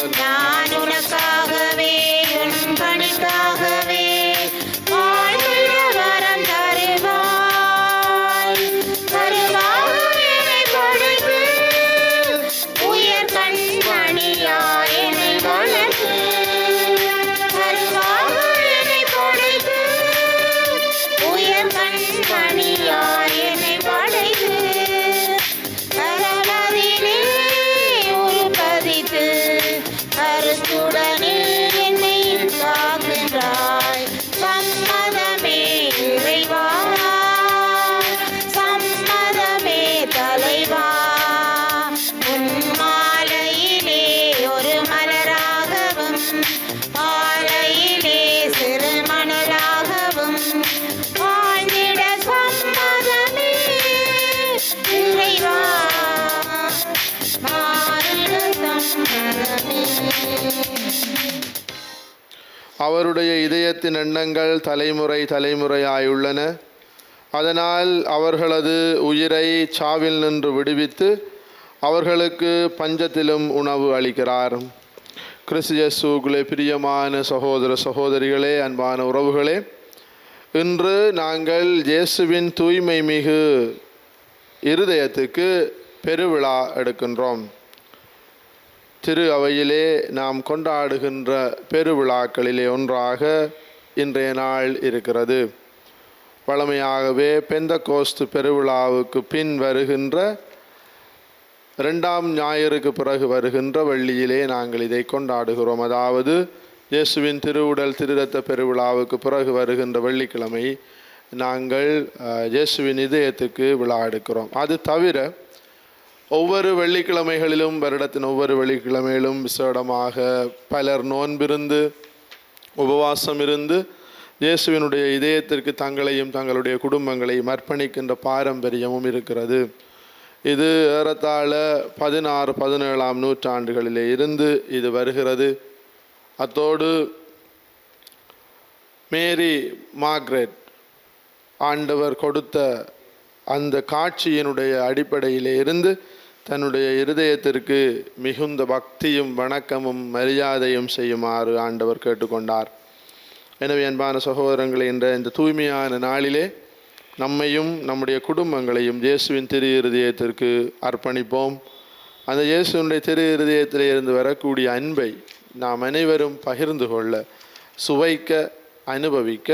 நான் உனக்காகவே உன் பணிக்காகவே வாழ்கிற வரம் தருவாய். தருவாய் என்னை படைத்து உயர் கண்மணியாய் என்னை வளர்த்து. தருவாய் என்னை படைத்து உயர் கண்மணியாய் என்னை வளைத்து. கரமதிலே உருப்பதித்து கருத்துடனே என்னை காக்கின்றாய். சம்மதமே இறைவா, சம்மதமே தலைவா. உன் மாலையிலே ஒரு மலராகவும் மாலையிலே சிறு மணலாகவும் வாழ்ந்திட சம்மதமே இறைவா, மாறிட சம்மதமே. அவருடைய இதயத்தின் எண்ணங்கள் தலைமுறை தலைமுறையாயுள்ளன. அதனால் அவர்களது உயிரை சாவில் நின்று விடுவித்து அவர்களுக்கு பஞ்சத்திலும் உணவு அளிக்கிறார். கிறிஸ்து இயேசுவுக்குள்ளே பிரியமான சகோதர சகோதரிகளே, அன்பான உறவுகளே, இன்று நாங்கள் இயேசுவின் தூய்மை மிகு இருதயத்துக்கு பெருவிழா எடுக்கின்றோம். திரு அவையிலே நாம் கொண்டாடுகின்ற பெருவிழாக்களிலே ஒன்றாக இன்றைய நாள் இருக்கிறது. வழமையாகவே பெந்தகோஸ்து பெருவிழாவுக்கு பின் வருகின்ற 2ஆம் ஞாயிறுக்கு பிறகு வருகின்ற வெள்ளியிலே நாங்கள் இதை கொண்டாடுகிறோம். அதாவது இயேசுவின் திருவுடல் திருரத்த பெருவிழாவுக்கு பிறகு வருகின்ற வெள்ளிக்கிழமை நாங்கள் இயேசுவின் இதயத்துக்கு விழா எடுக்கிறோம். அது தவிர ஒவ்வொரு வெள்ளிக்கிழமைகளிலும், வருடத்தின் ஒவ்வொரு வெள்ளிக்கிழமையிலும் விசேடமாக பலர் நோன்பிருந்து உபவாசம் இருந்து இயேசுவினுடைய இதயத்திற்கு தங்களையும் தங்களுடைய குடும்பங்களையும் அர்ப்பணிக்கின்ற பாரம்பரியமும் இருக்கிறது. இது ஏறத்தாழ 16-17ஆம் நூற்றாண்டுகளிலே இருந்து இது வருகிறது. அத்தோடு மேரி மார்க்ரெட் ஆண்டவர் கொடுத்த அந்த காட்சியினுடைய அடிப்படையிலே இருந்து தன்னுடைய இருதயத்திற்கு மிகுந்த பக்தியும் வணக்கமும் மரியாதையும் செய்யுமாறு ஆண்டவர் கேட்டுக்கொண்டார். எனவே அன்பான சகோதரங்களை, என்ற இந்த தூய்மையான நாளிலே நம்மையும் நம்முடைய குடும்பங்களையும் இயேசுவின் திரு இருதயத்திற்கு அர்ப்பணிப்போம். அந்த இயேசுவினுடைய திரு இருதயத்திலே இருந்து வரக்கூடிய அன்பை நாம் அனைவரும் பகிர்ந்து கொள்ள, சுவைக்க, அனுபவிக்க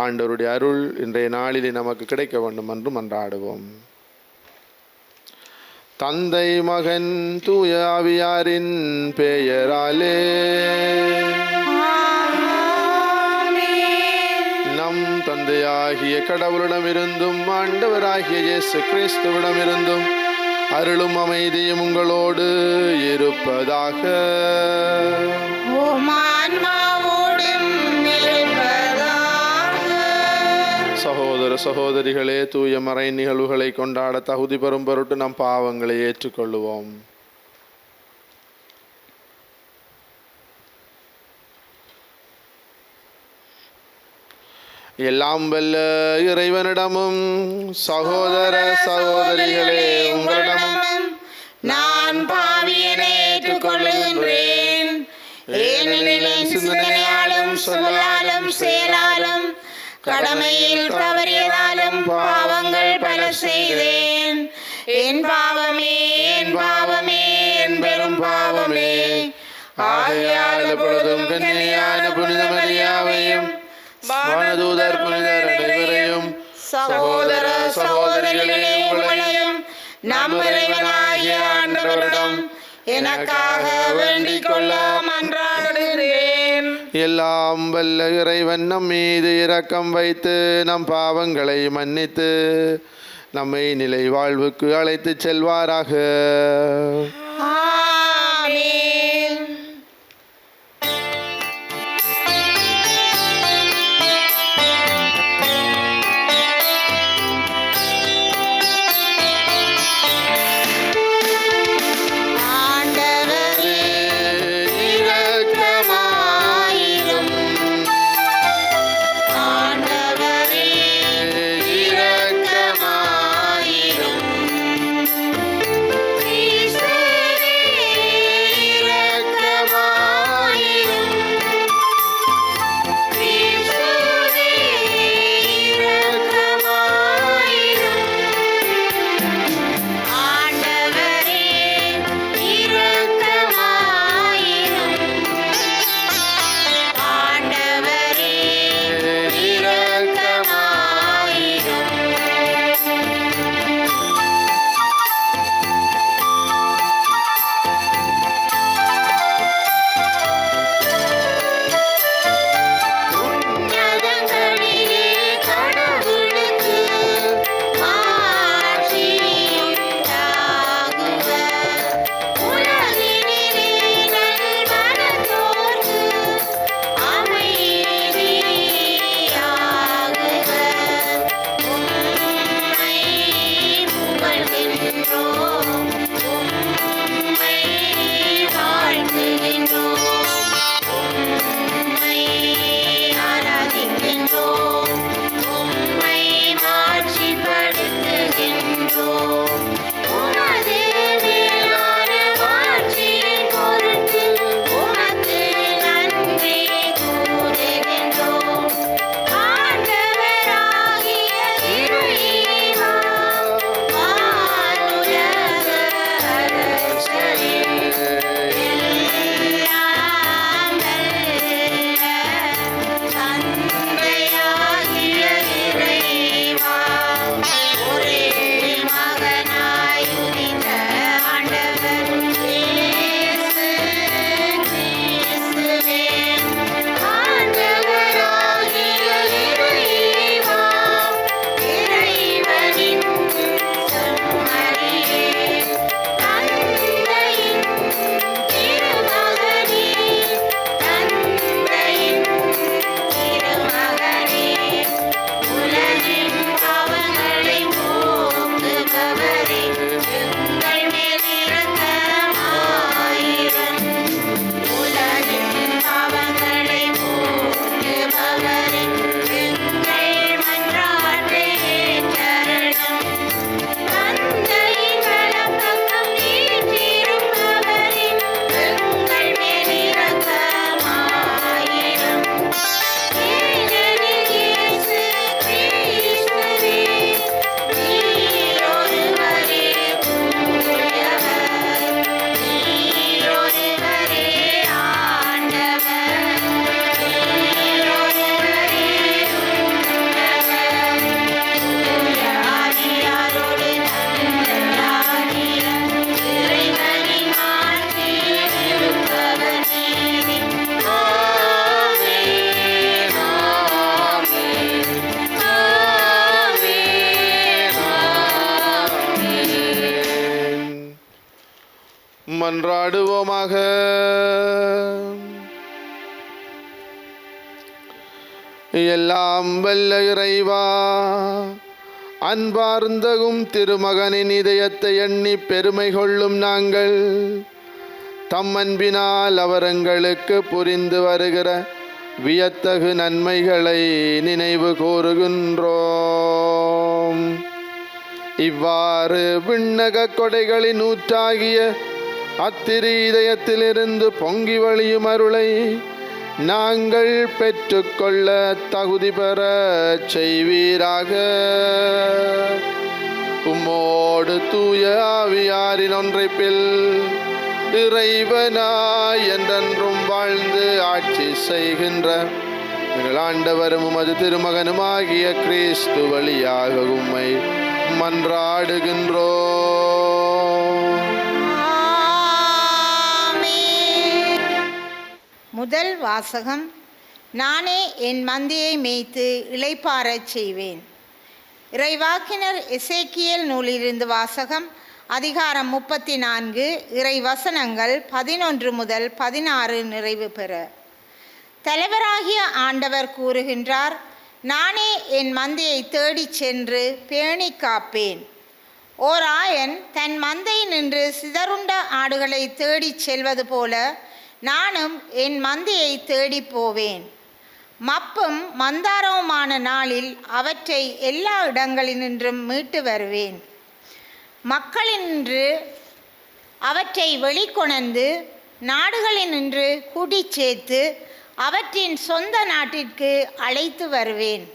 ஆண்டவருடைய அருள் இன்றைய நாளிலே நமக்கு கிடைக்க வேண்டும் என்று மன்றாடுவோம். தந்தை மகன் தூய ஆவியாரின் பெயராலே நம் தந்தையாகிய கடவுளிடமிருந்தும் ஆண்டவராகிய இயேசு கிறிஸ்துவிடமிருந்தும் அருளும் அமைதியும் உங்களோடு இருப்பதாக. சகோதர சகோதரிகளே, தூய மறை நிகழ்வுகளை கொண்டாட தகுதி பெறும் பொருட்டு நம் பாவங்களை ஏற்றுக்கொள்ளுவோம். எல்லாம் வல்ல இறைவனிடமும் சகோதர சகோதரிகளே உங்களிடமும் நான் பாவியனை ஏற்றுக்கொள்கின்றேன். ஏனெனில் சிந்தனையாலும் சொல்லாலும் செயலாலும் கடமையில் தவறியதாலும் பாவங்கள் பல செய்தேன். என் பாவமே, என் பாவமே, என் பெரும் பாவமே. ஆகையால் எப்பொழுதும் கன்னியான புனித மரியாவையும் வானதூதர் புனிதர் அனைவரையும் சகோதர சகோதரிகளே உங்களையும் நம் இறைவனாகிய ஆண்டவரிடம் எனக்காக வேண்டிக் கொள்ள மன்றாடுகிறேன். எல்லாம் வல்ல இறைவன் நம் மீது இரக்கம் வைத்து நம் பாவங்களை மன்னித்து நம்மை நிலை வாழ்வுக்கு அழைத்து செல்வாராக. ஆமென். மன்றாடுவோமாக. எல்லாம் வல்ல இறைவா, அன்பார்ந்தகும் திருமகனின் இதயத்தை எண்ணி பெருமை கொள்ளும் நாங்கள் தம் அன்பினால் அவர் எங்களுக்கு புரிந்து வருகிற வியத்தகு நன்மைகளை நினைவு கூறுகின்றோம். இவ்வாறு விண்ணக கொடைகளின் ஊற்றாகிய அத்திரு இதயத்திலிருந்து பொங்கி வழியும் அருளை நாங்கள் பெற்றுக்கொள்ள தகுதி பெற செய்வீராக. உம்மோடு தூய ஆவியாரின் ஒன்றைப்பில் இறைவனாய் என்றென்றும் வாழ்ந்து ஆட்சி செய்கின்ற எங்கள் ஆண்டவரும் உமது திருமகனுமாகிய கிறிஸ்து வழியாக உம்மை மன்றாடுகின்றோம். முதல் வாசகம். நானே என் மந்தையை மேய்த்து இளைப்பாறச் செய்வேன். இறைவாக்கினர் எசேக்கியேல் நூலிலிருந்து வாசகம். அதிகாரம் 34, இறை வசனங்கள் 11 முதல் 16 நிறைவு பெற. தலைவராகிய ஆண்டவர் கூறுகின்றார், நானே என் மந்தையை தேடிச் சென்று பேணி காப்பேன். ஓர் ஆயன் தன் மந்தை நின்று சிதறுண்ட ஆடுகளை தேடிச் செல்வது போல நானும் என் மந்தையை தேடி போவேன். மப்பும் மந்தாரவுமான நாளில் அவற்றை எல்லா இடங்களினின்றும் மீட்டு வருவேன். மக்களினின்று அவற்றை வெளிக்கொணர்ந்து நாடுகளினின்று கூட்டி சேர்த்து அவற்றின் சொந்த நாட்டிற்கு அழைத்து வருவேன்.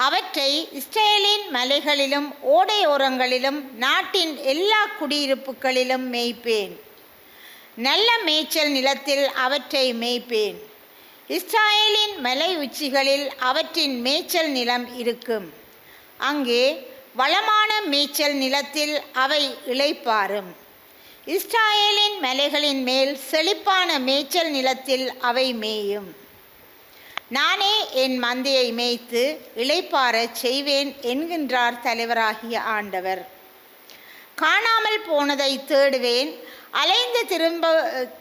அவற்றை இஸ்ரேலின் மலைகளிலும் ஓடையோரங்களிலும் நாட்டின் எல்லா குடியிருப்புகளிலும் மேய்ப்பேன். நல்ல மேய்ச்சல் நிலத்தில் அவற்றை மேய்ப்பேன். இஸ்ராயேலின் மலை உச்சிகளில் அவற்றின் மேய்ச்சல் நிலம் இருக்கும். அங்கே வளமான மேய்ச்சல் நிலத்தில் அவை இளைப்பாறும். இஸ்ராயேலின் மலைகளின் மேல் செழிப்பான மேய்ச்சல் நிலத்தில் அவை மேயும். நானே என் மந்தையை மேய்த்து இளைப்பாறச் செய்வேன் என்கின்றார் தலைவராகிய ஆண்டவர். காணாமல் போனதை தேடுவேன். அலைந்து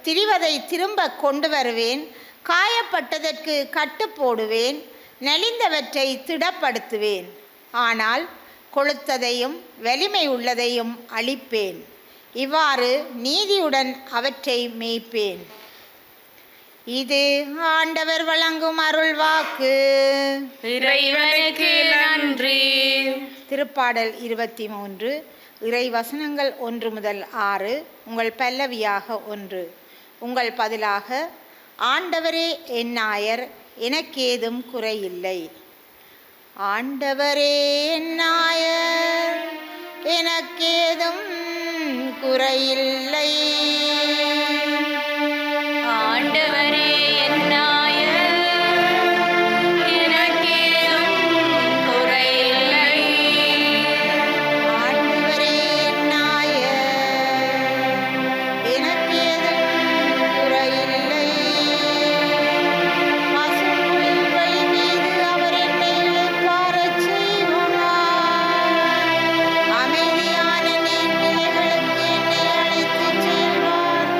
திரிவதை திரும்ப கொண்டு வருவேன். காயப்பட்டதற்கு கட்டு போடுவேன். நலிந்தவற்றை திடப்படுத்துவேன். ஆனால் கொழுத்ததையும் வலிமை உள்ளதையும் அழிப்பேன். இவ்வாறு நீதியுடன் அவற்றை மேய்ப்பேன். இது ஆண்டவர் வழங்கும் அருள் வாக்கு. இறைவனுக்கு நன்றி. திருப்பாடல் 23, இறை வசனங்கள் 1 முதல் 6. உங்கள் பல்லவியாக 1. உங்கள் பதிலாக, ஆண்டவரே என் நாயர், எனக்கேதும் குறையில்லை. ஆண்டவரே என் நாயர், எனக்கேதும் குறையில்லை. ஆண்டவரே என் நாயர், எனக்கேதும் குறையில்லை. ஆண்டவரே என் நாயர், எனக்கேதும் குறையில்லை. பசும்புல் வழி மீது அவர் என்னை இளைப்பாறச் செய்வார். அமைதியான நீர்நிலைகளுக்கு என்னை அழைத்துச் செல்வார்.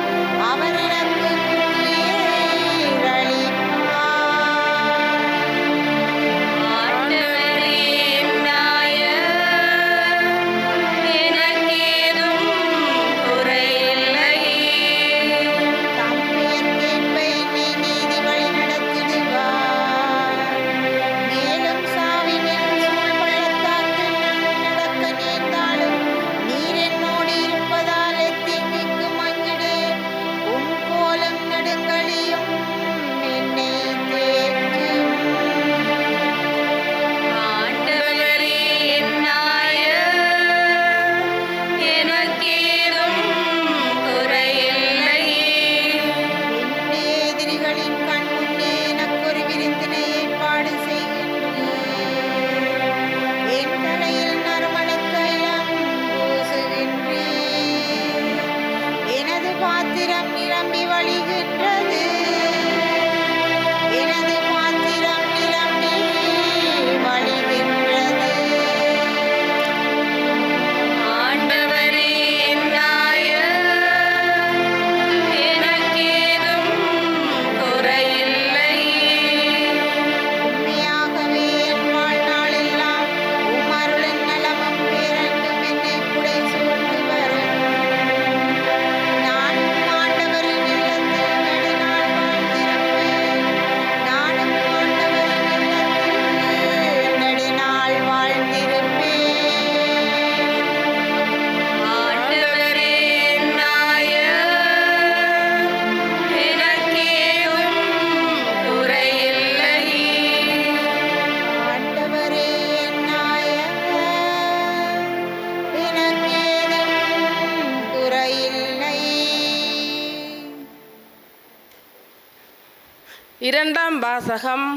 இரண்டாம் வாசகம்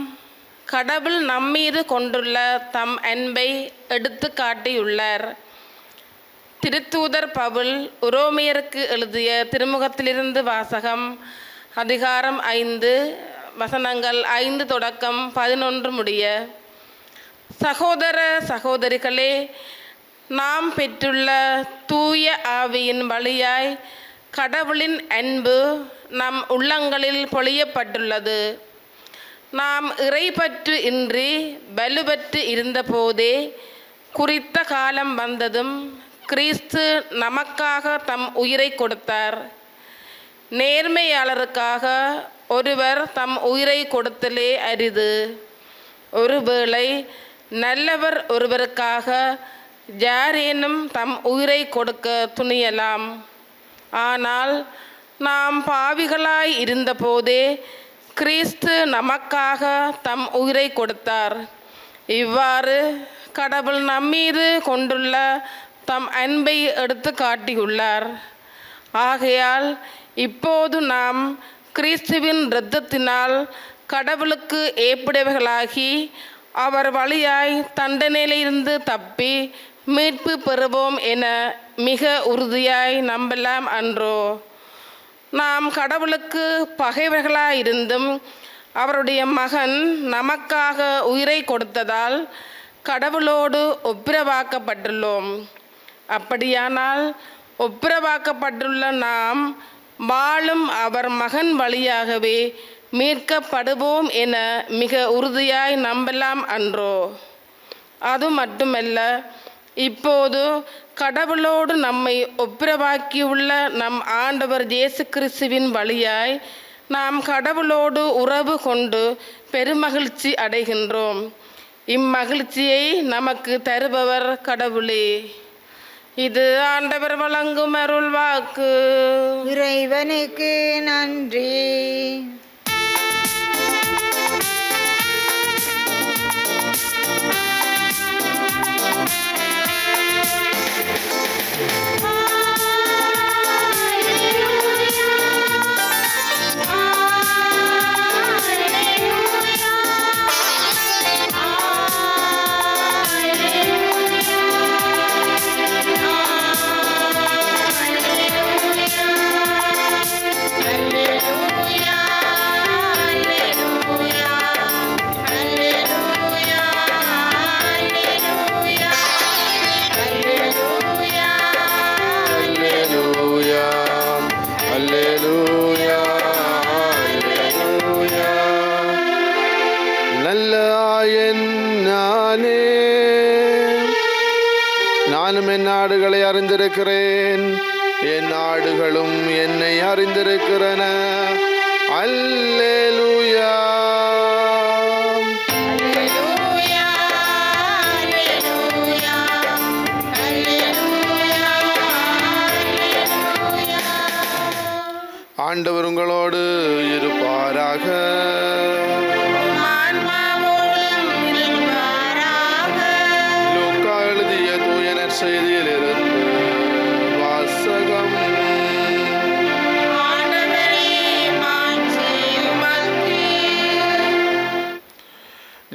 கடவுள் நம்மீது கொண்டுள்ள தம் அன்பை எடுத்து காட்டியுள்ளார். திருத்தூதர் பவுல் உரோமையருக்கு எழுதிய திருமுகத்திலிருந்து வாசகம். அதிகாரம் 5 வசனங்கள் 5 தொடக்கம் 11 முடிய. சகோதர சகோதரிகளே, நாம் பெற்றுள்ள தூய ஆவியின் வழியாய் கடவுளின் அன்பு நம் உள்ளங்களில் பொழியப்பட்டுள்ளது. நாம் இறைப்பற்று இன்றி வலுப்பற்று இருந்தபோதே குறித்த காலம் வந்ததும் கிறிஸ்து நமக்காக தம் உயிரை கொடுத்தார். நேர்மையாளருக்காக ஒருவர் தம் உயிரை கொடுத்தலே அரிது. ஒருவேளை நல்லவர் ஒருவருக்காக யாரேனும் தம் உயிரை கொடுக்க துணியலாம். ஆனால் நாம் பாவிகளாய் இருந்தபோதே கிறிஸ்து நமக்காக தம் உயிரை கொடுத்தார். இவ்வாறு கடவுள் நம்மீது கொண்டுள்ள தம் அன்பை எடுத்து காட்டியுள்ளார். ஆகையால் இப்போது நாம் கிறிஸ்துவின் இரத்தத்தினால் கடவுளுக்கு ஏற்புடையவர்களாகி அவர் வழியாய் தண்டனையிலிருந்து தப்பி மீட்பு பெறுவோம் என மிக உறுதியாய் நம்பலாம் அன்றோ? நாம் கடவுளுக்கு பகைவர்களாயிருந்தும் அவருடைய மகன் நமக்காக உயிரை கொடுத்ததால் கடவுளோடு ஒப்புரவாக்கப்பட்டுள்ளோம். அப்படியானால் ஒப்புரவாக்கப்பட்டுள்ள நாம் வாழும் அவர் மகன் வழியாகவே மீட்கப்படுவோம் என மிக உறுதியாய் நம்பலாம் அன்றோ? அது மட்டுமல்ல, இப்போது கடவுளோடு நம்மை ஒப்புரவாக்கியுள்ள நம் ஆண்டவர் இயேசு கிறிஸ்துவின் வழியாய் நாம் கடவுளோடு உறவு கொண்டு பெருமகிழ்ச்சி அடைகின்றோம். இம்மகிழ்ச்சியை நமக்கு தருபவர் கடவுளே. இது ஆண்டவர் வழங்கும் அருள் வாக்கு. இறைவனுக்கு நன்றி. நானும் என் நாடுகளை அறிந்திருக்கிறேன், என் நாடுகளும் என்னை அறிந்திருக்கிறன. அல்லேலூயா. ஆண்டவர் உங்களோடு இருப்பாராக. லூக்கா எழுதிய தூய நற்செய்தியிலிருந்து வாசகம்.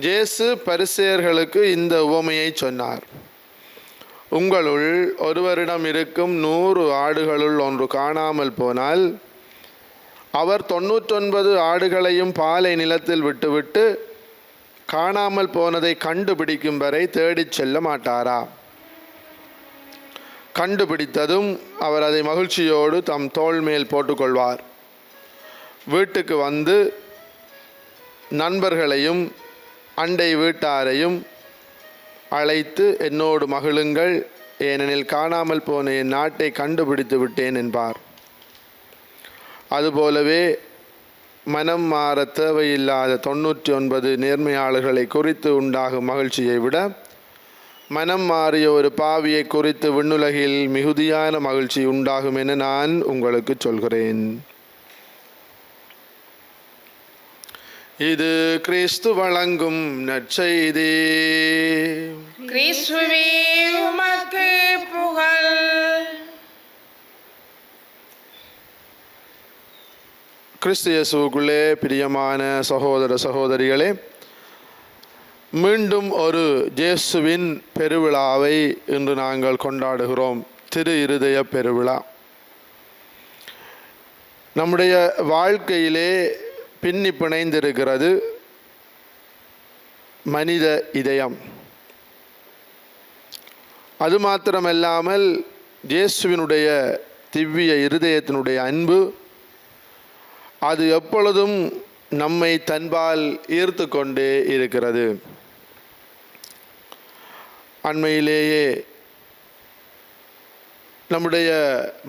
இயேசு பரிசேயர்களுக்கு இந்த உவமையை சொன்னார். உங்களுள் ஒருவரிடம் இருக்கும் 100 ஆடுகளுள் ஒன்று காணாமல் போனால் அவர் 99 ஆடுகளையும் பாலை நிலத்தில் விட்டுவிட்டு காணாமல் போனதை கண்டுபிடிக்கும் வரை தேடிச் செல்ல மாட்டாரா? கண்டுபிடித்ததும் அவர் அதை மகிழ்ச்சியோடு தம் தோள் மேல் போட்டுக்கொள்வார். வீட்டுக்கு வந்து நண்பர்களையும் அண்டை வீட்டாரையும் அழைத்து, என்னோடு மகிழுங்கள், ஏனெனில் காணாமல் போன என் நாட்டை கண்டுபிடித்து விட்டேன் என்பார். அதுபோலவே மனம் மாற தேவையில்லாத 99 நேர்மையாளர்களை குறித்து உண்டாகும் மகிழ்ச்சியை விட மனம் மாறிய ஒரு பாவியை குறித்து விண்ணுலகில் மிகுதியான மகிழ்ச்சி உண்டாகும் என நான் உங்களுக்கு சொல்கிறேன். இது கிறிஸ்து வழங்கும் நற்செய்தி. கிறிஸ்துவே உமக்கு புகழ். கிறிஸ்து இயேசுவுக்குள்ளே பிரியமான சகோதர சகோதரிகளே, மீண்டும் ஒரு இயேசுவின் பெருவிழாவை இன்று நாங்கள் கொண்டாடுகிறோம். திரு இருதய பெருவிழா. நம்முடைய வாழ்க்கையிலே பின்னி பிணைந்திருக்கிறது மனித இதயம். அது மாத்திரமல்லாமல் இயேசுவினுடைய திவ்ய இருதயத்தினுடைய அன்பு அது எப்பொழுதும் நம்மை தன்பால் ஈர்த்து கொண்டே இருக்கிறது. அண்மையிலேயே நம்முடைய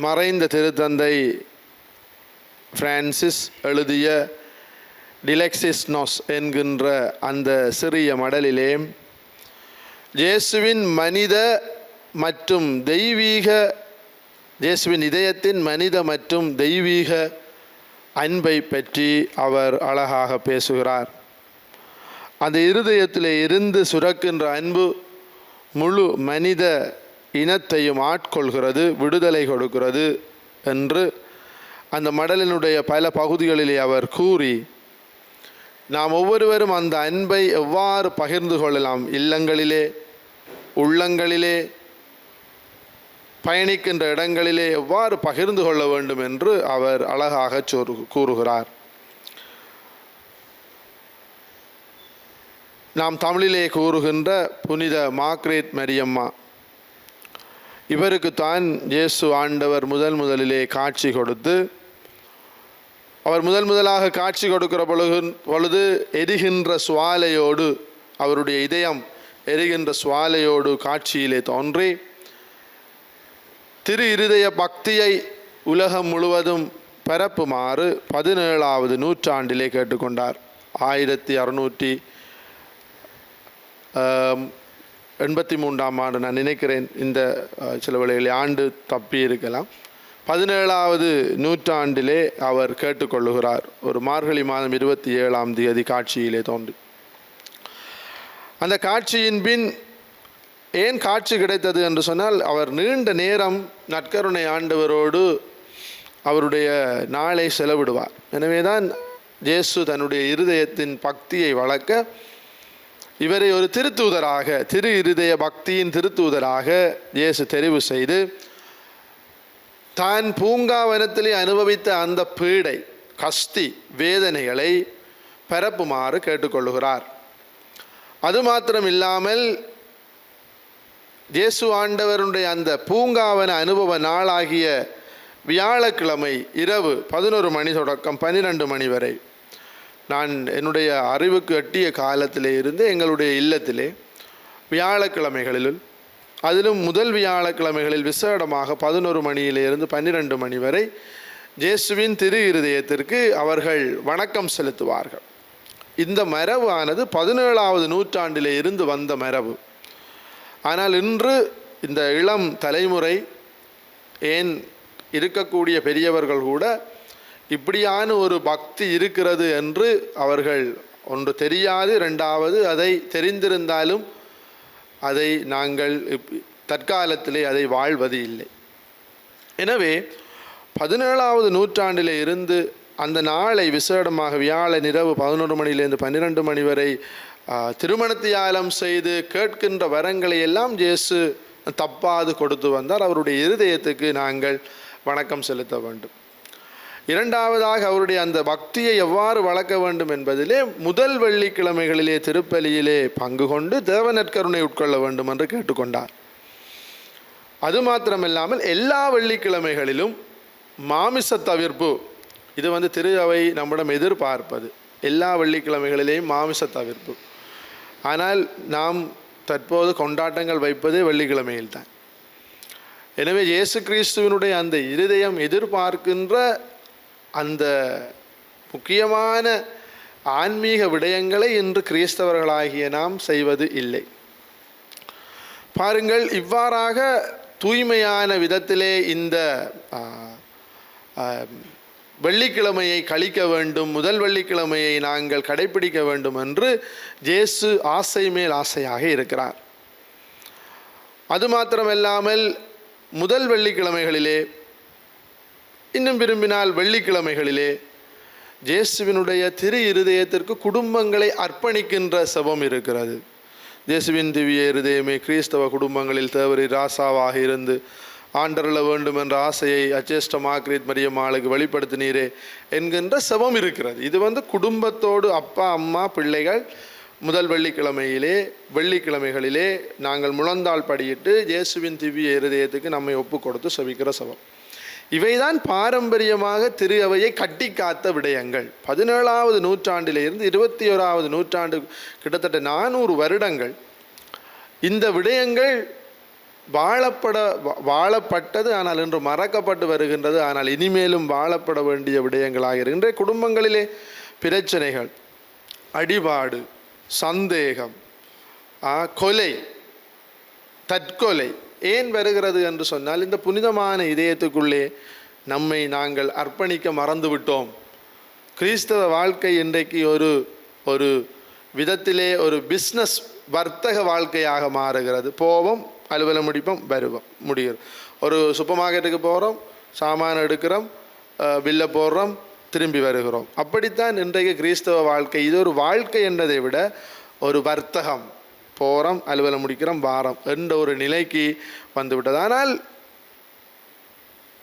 மறைந்த திருத்தந்தை பிரான்சிஸ் எழுதிய டிலெக்ஸிஸ் நோஸ் என்கின்ற அந்த சிறிய மடலிலே இயேசுவின் மனித மற்றும் தெய்வீக, இயேசுவின் இதயத்தின் மனித மற்றும் தெய்வீக அன்பை பற்றி அவர் அழகாக பேசுகிறார். அந்த இருதயத்திலே இருந்து சுரக்கின்ற அன்பு முழு மனித இனத்தையும் ஆட்கொள்கிறது, விடுதலை கொடுக்கிறது என்று அந்த மடலினுடைய பல பகுதிகளிலே அவர் கூறி, நாம் ஒவ்வொருவரும் அந்த அன்பை எவ்வாறு பகிர்ந்து கொள்ளலாம், இல்லங்களிலே, உள்ளங்களிலே, பயணிக்கின்ற இடங்களிலே எவ்வாறு பகிர்ந்து கொள்ள வேண்டும் என்று அவர் அழகாக கூறுகிறார். நாம் தமிழிலே கூறுகின்ற புனித மார்க்ரெட் மரியம்மா, இவருக்குத்தான் இயேசு ஆண்டவர் முதலிலே காட்சி கொடுத்து, அவர் முதலாக காட்சி கொடுக்கிற பொழுது எரிகின்ற சுவாலையோடு, அவருடைய இதயம் எரிகின்ற சுவாலையோடு காட்சியிலே தோன்றி திரு இருதய பக்தியை உலகம் முழுவதும் பரப்புமாறு 17ஆவது நூற்றாண்டிலே கேட்டுக்கொண்டார். 1683ஆம் ஆண்டு நான் நினைக்கிறேன், இந்த சில வேளைகளில் ஆண்டு தப்பி இருக்கலாம். 17ஆவது நூற்றாண்டிலே அவர் கேட்டுக்கொள்ளுகிறார். ஒரு மார்கழி மாதம் 27ஆம் தேதி காட்சியிலே தோன்றி, அந்த காட்சியின் பின் ஏன் காட்சி கிடைத்தது என்று சொன்னால், அவர் நீண்ட நேரம் நற்கருணை ஆண்டவரோடு அவருடைய நாளை செலவிடுவார். எனவே தான் இயேசு தன்னுடைய இருதயத்தின் பக்தியை வளர்க்க இவரை ஒரு திருத்தூதராக, திரு இருதய பக்தியின் திருத்தூதராக இயேசு தெரிவு செய்து, தான் பூங்காவனத்திலே அனுபவித்த அந்த பீடை, கஸ்தி, வேதனைகளை பரப்புமாறு கேட்டுக்கொள்ளுகிறார். அது மாத்திரம் இல்லாமல் இயேசு ஆண்டவருடைய அந்த பூங்காவன அனுபவ நாளாகிய வியாழக்கிழமை இரவு 11 மணி தொடக்கம் 12 மணி வரை, நான் என்னுடைய அறிவுக்கு எட்டிய காலத்திலே இருந்து எங்களுடைய இல்லத்திலே வியாழக்கிழமைகளிலும், அதிலும் முதல் வியாழக்கிழமைகளில் விசேடமாக 11 மணியிலிருந்து 12 மணி வரை இயேசுவின் திரு இருதயத்திற்கு அவர்கள் வணக்கம் செலுத்துவார்கள். இந்த மரபு ஆனது 17ஆவது நூற்றாண்டிலே இருந்து வந்த மரபு. ஆனால் இன்று இந்த இளம் தலைமுறை, ஏன் இருக்கக்கூடிய பெரியவர்கள் கூட இப்படியான ஒரு பக்தி இருக்கிறது என்று அவர்கள் ஒன்று தெரியாது, இரண்டாவது அதை தெரிந்திருந்தாலும் அதை நாங்கள் தற்காலத்திலே அதை வாழ்வது இல்லை. எனவே 17ஆவது நூற்றாண்டிலே இருந்து அந்த நாளை விசேடமாக வியாழன் இரவு 11 மணியிலிருந்து 12 மணி வரை திருமணத்தியாலம் செய்து கேட்கின்ற வரங்களை எல்லாம் இயேசு தப்பாது கொடுத்து வந்தார். அவருடைய இருதயத்துக்கு நாங்கள் வணக்கம் செலுத்த வேண்டும். இரண்டாவதாக அவருடைய அந்த பக்தியை எவ்வாறு வளர்க்க வேண்டும் என்பதிலே முதல் வெள்ளிக்கிழமைகளிலே திருப்பலியிலே பங்கு கொண்டு தேவநற்கருணை உட்கொள்ள வேண்டும் என்று கேட்டுக்கொண்டார். அது மாத்திரமில்லாமல் எல்லா வெள்ளிக்கிழமைகளிலும் மாமிச தவிர்ப்பு, இது திரு அவை நம்மிடம் எதிர்பார்ப்பது, எல்லா வெள்ளிக்கிழமைகளிலேயும் மாமிச தவிர்ப்பு. ஆனால் நாம் தற்போது கொண்டாட்டங்கள் வைப்பதே வெள்ளிக்கிழமையில்தான். எனவே இயேசு கிறிஸ்துவினுடைய அந்த இருதயம் எதிர்பார்க்கின்ற அந்த முக்கியமான ஆன்மீக விடயங்களை இன்று கிறிஸ்தவர்களாகிய நாம் செய்வது இல்லை. பாருங்கள், இவ்வாறாக தூய்மையான விதத்திலே இந்த வெள்ளிக்கிழமையை கழிக்க வேண்டும், முதல் வெள்ளிக்கிழமையை நாங்கள் கடைப்பிடிக்க வேண்டும் என்று இயேசு ஆசை மேல் ஆசையாக இருக்கிறார். அது மாத்திரமல்லாமல் முதல் வெள்ளிக்கிழமைகளிலே, இன்னும் விரும்பினால் வெள்ளிக்கிழமைகளிலே இயேசுவினுடைய திரு இருதயத்திற்கு குடும்பங்களை அர்ப்பணிக்கின்ற செபம் இருக்கிறது. இயேசுவின் திவ்ய இருதயமே, கிறிஸ்தவ குடும்பங்களில் தேவரி ராசாவாக இருந்து ஆண்டருள வேண்டும் என்ற ஆசையை அச்சேஷ்ட மார்க்ரேட் மரியம்மாளுக்கு வெளிப்படுத்தினீரே என்கின்ற செபம் இருக்கிறது. இது குடும்பத்தோடு அப்பா அம்மா பிள்ளைகள் முதல் வெள்ளிக்கிழமைகளிலே நாங்கள் முழந்தாள் படியிட்டு இயேசுவின் திவ்ய இருதயத்துக்கு நம்மை ஒப்பு கொடுத்து செபிக்கிற செபம். இவைதான் பாரம்பரியமாக திரு அவையை கட்டி காத்த விடயங்கள். 17வது நூற்றாண்டிலிருந்து 21வது நூற்றாண்டு, கிட்டத்தட்ட 400 வருடங்கள் இந்த விடயங்கள் வாழப்பட்டது. ஆனால் இன்று மறக்கப்பட்டு வருகின்றது. ஆனால் இனிமேலும் வாழப்பட வேண்டிய விடயங்களாக இருக்கின்ற குடும்பங்களிலே பிரச்சனைகள், அடிபாடு, சந்தேகம், கொலை, தற்கொலை ஏன் வருகிறது என்று சொன்னால், இந்த புனிதமான இதயத்துக்குள்ளே நம்மை நாங்கள் அர்ப்பணிக்க மறந்துவிட்டோம். கிறிஸ்தவ வாழ்க்கை இன்றைக்கு ஒரு விதத்திலே ஒரு பிஸ்னஸ், வர்த்தக வாழ்க்கையாக மாறுகிறது. போவோம், அலுவலம் முடிப்போம், வருவோம், முடியும். ஒரு சூப்பர் மார்க்கெட்டுக்கு போகிறோம், சாமான் எடுக்கிறோம், பில்லை போடுறோம், திரும்பி வருகிறோம். அப்படித்தான் இன்றைக்கு கிறிஸ்தவ வாழ்க்கை. இது ஒரு வாழ்க்கை என்றதை விட ஒரு வர்த்தகம். போகிறோம், அலுவலம் முடிக்கிறோம், வாரம் என்ற ஒரு நிலைக்கு வந்துவிட்டது. ஆனால்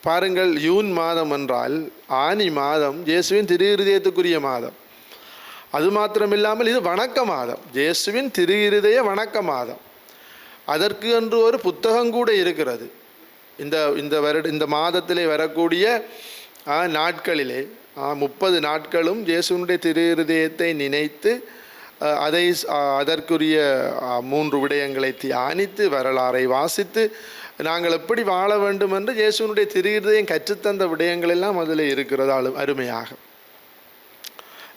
பாருங்கள், யூன் மாதம் என்றால் ஆனி மாதம் இயேசுவின் திரு இருதயத்துக்குரிய மாதம். அது மாத்திரமில்லாமல் இது வணக்க மாதம், இயேசுவின் திரு இருதய வணக்க மாதம். அதற்கு என்று ஒரு புத்தகம் கூட இருக்கிறது. இந்த மாதத்திலே வரக்கூடிய நாட்களிலே 30 நாட்களும் இயேசுவினுடைய திரு இருதயத்தை நினைத்து அதற்குரிய 3 விடயங்களை தியானித்து வரலாறை வாசித்து நாங்கள் எப்படி வாழ வேண்டும் என்று இயேசுவினுடைய திரு இருதயம் கற்றுத்தந்த விடயங்கள் எல்லாம் அதில் இருக்கிறது. அருமையாக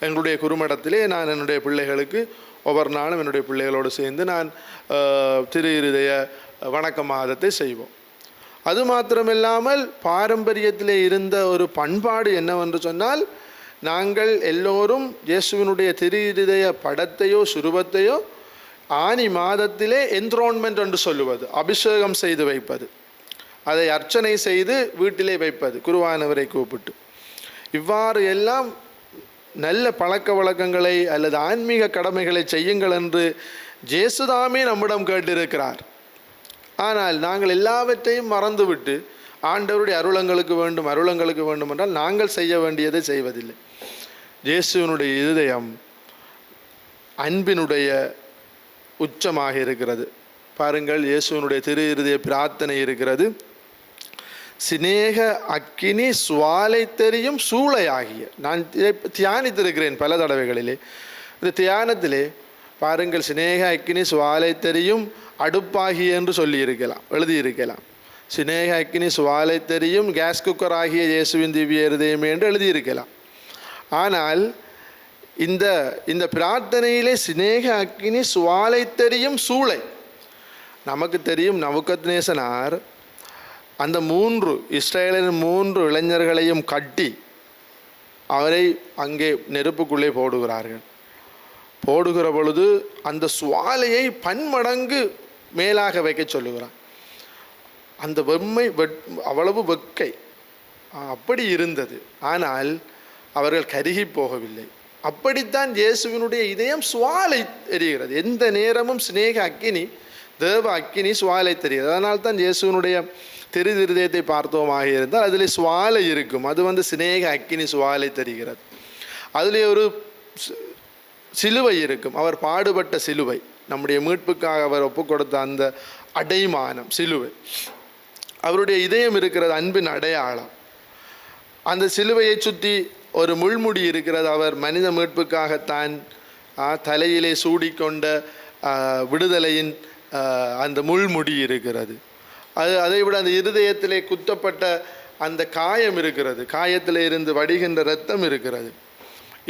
எங்களுடைய குறுமடத்திலே நான் என்னுடைய பிள்ளைகளுக்கு ஒவ்வொரு நாளும் என்னுடைய பிள்ளைகளோடு சேர்ந்து நான் திரு இருதய வணக்க மாதத்தை செய்வோம். அது மாத்திரமில்லாமல் பாரம்பரியத்திலே இருந்த ஒரு பண்பாடு என்னவென்று சொன்னால், நாங்கள் எல்லோரும் இயேசுவினுடைய திரு இருதய படத்தையோ சுரூபத்தையோ ஆனி மாதத்திலே என்த்ரோன்மெண்ட் என்று சொல்லுவது, அபிஷேகம் செய்து வைப்பது, அதை அர்ச்சனை செய்து வீட்டிலே வைப்பது, குருவானவரை கூப்பிட்டு. இவ்வாறு எல்லாம் நல்ல பழக்க வழக்கங்களை அல்லது ஆன்மீக கடமைகளை செய்யுங்கள் என்று இயேசுதாமே நம்மிடம் கேட்டிருக்கிறார். ஆனால் நாங்கள் எல்லாவற்றையும் மறந்துவிட்டு ஆண்டவருடைய அருளங்களுக்கு வேண்டும் என்றால் நாங்கள் செய்ய வேண்டியதை செய்வதில்லை. இயேசுவினுடைய இருதயம் அன்பினுடைய உச்சமாக இருக்கிறது. பாருங்கள், இயேசுவினுடைய திரு இருதய பிரார்த்தனை இருக்கிறது. சிநேக அக்கினி சுவாலை தெரியும் சூளையாகிய. நான் தியானித்திருக்கிறேன் பல தடவைகளிலே. இந்த தியானத்திலே பாருங்கள், சிநேக அக்கினி சுவாலை தெரியும் அடுப்பாகிய என்று எழுதியிருக்கலாம். சிநேக அக்கினி சுவாலை தெரியும் கேஸ் குக்கர் ஆகிய இயேசுவின் திவ்ய இருதயமே என்று எழுதியிருக்கலாம். ஆனால் இந்த பிரார்த்தனையிலே சிநேக அக்கினி சுவாலை தெரியும் சூளை. நமக்கு தெரியும், நபுக்கத்நேசனார் அந்த 3 இஸ்ரேலின் 3 இளைஞர்களையும் கட்டி அவரை அங்கே நெருப்புக்குள்ளே போடுகிற பொழுது அந்த சுவாலையை பன்மடங்கு மேலாக வைக்க சொல்லுகிறார். அந்த அவ்வளவு வெக்கை அப்படி இருந்தது. ஆனால் அவர்கள் கருகி போகவில்லை. அப்படித்தான் இயேசுவினுடைய இதயம் சுவாலை எரிகிறது. எந்த நேரமும் சிநேக அக்கினி, தேவ அக்கினி சுவாலை தெரிகிறது. அதனால்தான் இயேசுவினுடைய திரு இருதயத்தை பார்த்தோமாக இருந்தால் அதில் சுவாலை இருக்கும். அது சிநேக அக்கினி சுவாலை தெரிகிறது. அதிலே ஒரு சிலுவை இருக்கும், அவர் பாடுபட்ட சிலுவை, நம்முடைய மீட்புக்காக அவர் ஒப்பு கொடுத்த அந்த அடைமானம் சிலுவை. அவருடைய இதயம் இருக்கிறது, அன்பின் அடையாளம். அந்த சிலுவையை சுற்றி ஒரு முள்முடி இருக்கிறது. அவர் மனித மீட்புக்காகத்தான் தலையிலே சூடிக்கொண்ட விடுதலையின் அந்த முள்முடி இருக்கிறது. அதை விட அந்த இருதயத்திலே குத்தப்பட்ட அந்த காயம் இருக்கிறது, காயத்தில் இருந்து வடிகின்ற இரத்தம் இருக்கிறது.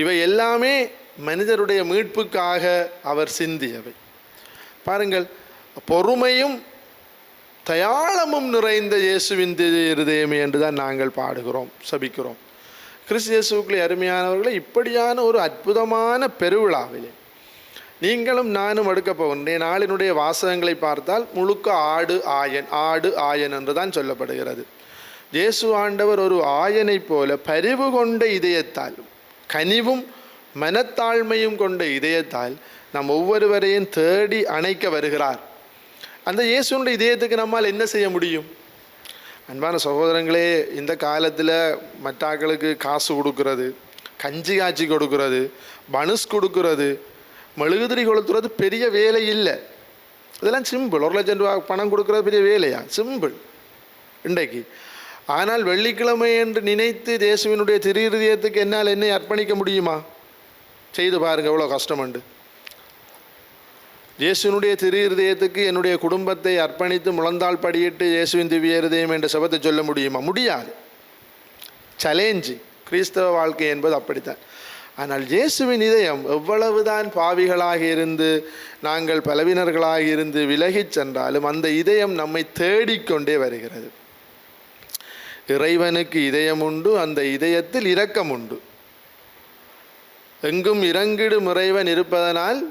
இவை எல்லாமே மனிதருடைய மீட்புக்காக அவர் சிந்தியவை. பாருங்கள், பொறுமையும் தயாளமும் நிறைந்த இயேசுவின் இருதயமே என்றுதான் நாங்கள் பாடுகிறோம், சபிக்கிறோம். கிறிஸ்து இயேசுவுக்குள்ளே அருமையானவர்களை, இப்படியான ஒரு அற்புதமான பெருவிழாவிலே நீங்களும் நானும் எடுக்க போகின்ற நாளினுடைய வாசகங்களை பார்த்தால் முழுக்க ஆடு ஆயன் என்று தான் சொல்லப்படுகிறது. இயேசு ஆண்டவர் ஒரு ஆயனை போல பரிவு கொண்ட இதயத்தால், கனிவும் மனத்தாழ்மையும் கொண்ட இதயத்தால் நம் ஒவ்வொருவரையும் தேடி அணைக்க வருகிறார். அந்த இயேசுனுடைய இதயத்துக்கு நம்மால் என்ன செய்ய முடியும்? அன்பான சகோதரங்களே, இந்த காலத்தில் மற்றாக்களுக்கு காசு கொடுக்கறது, கஞ்சி காய்ச்சி கொடுக்கறது, பனுஸ் கொடுக்கறது, மெழுகுதிரி கொளுத்துறது பெரிய வேலை இல்லை. இதெல்லாம் சிம்பிள். 1 லட்சம் ரூபா பணம் கொடுக்கறது பெரிய வேலையா? சிம்பிள் இன்றைக்கு. ஆனால் வெள்ளிக்கிழமை என்று நினைத்து இயேசுவினுடைய திரு இருதயத்துக்கு என்னால் என்னை அர்ப்பணிக்க முடியுமா? செய்து பாருங்க, எவ்வளோ கஷ்டமுண்டு. இயேசுவினுடைய திரு இருதயத்துக்கு என்னுடைய குடும்பத்தை அர்ப்பணித்து முழந்தாள் படியிட்டு இயேசுவின் திவ்ய இருதயம் என்ற சபத்தை சொல்ல முடியுமா? முடியாது. சேலஞ்சு. கிறிஸ்தவ வாழ்க்கை என்பது அப்படித்தான். ஆனால் இயேசுவின் இதயம் எவ்வளவுதான் பாவிகளாக இருந்து நாங்கள் பலவினர்களாக இருந்து விலகிச் சென்றாலும் அந்த இதயம் நம்மை தேடிக்கொண்டே வருகிறது. இறைவனுக்கு இதயம் உண்டு, அந்த இதயத்தில் இரக்கம் உண்டு. எங்கும் இறங்கிடும் இறைவன் இருப்பதனால்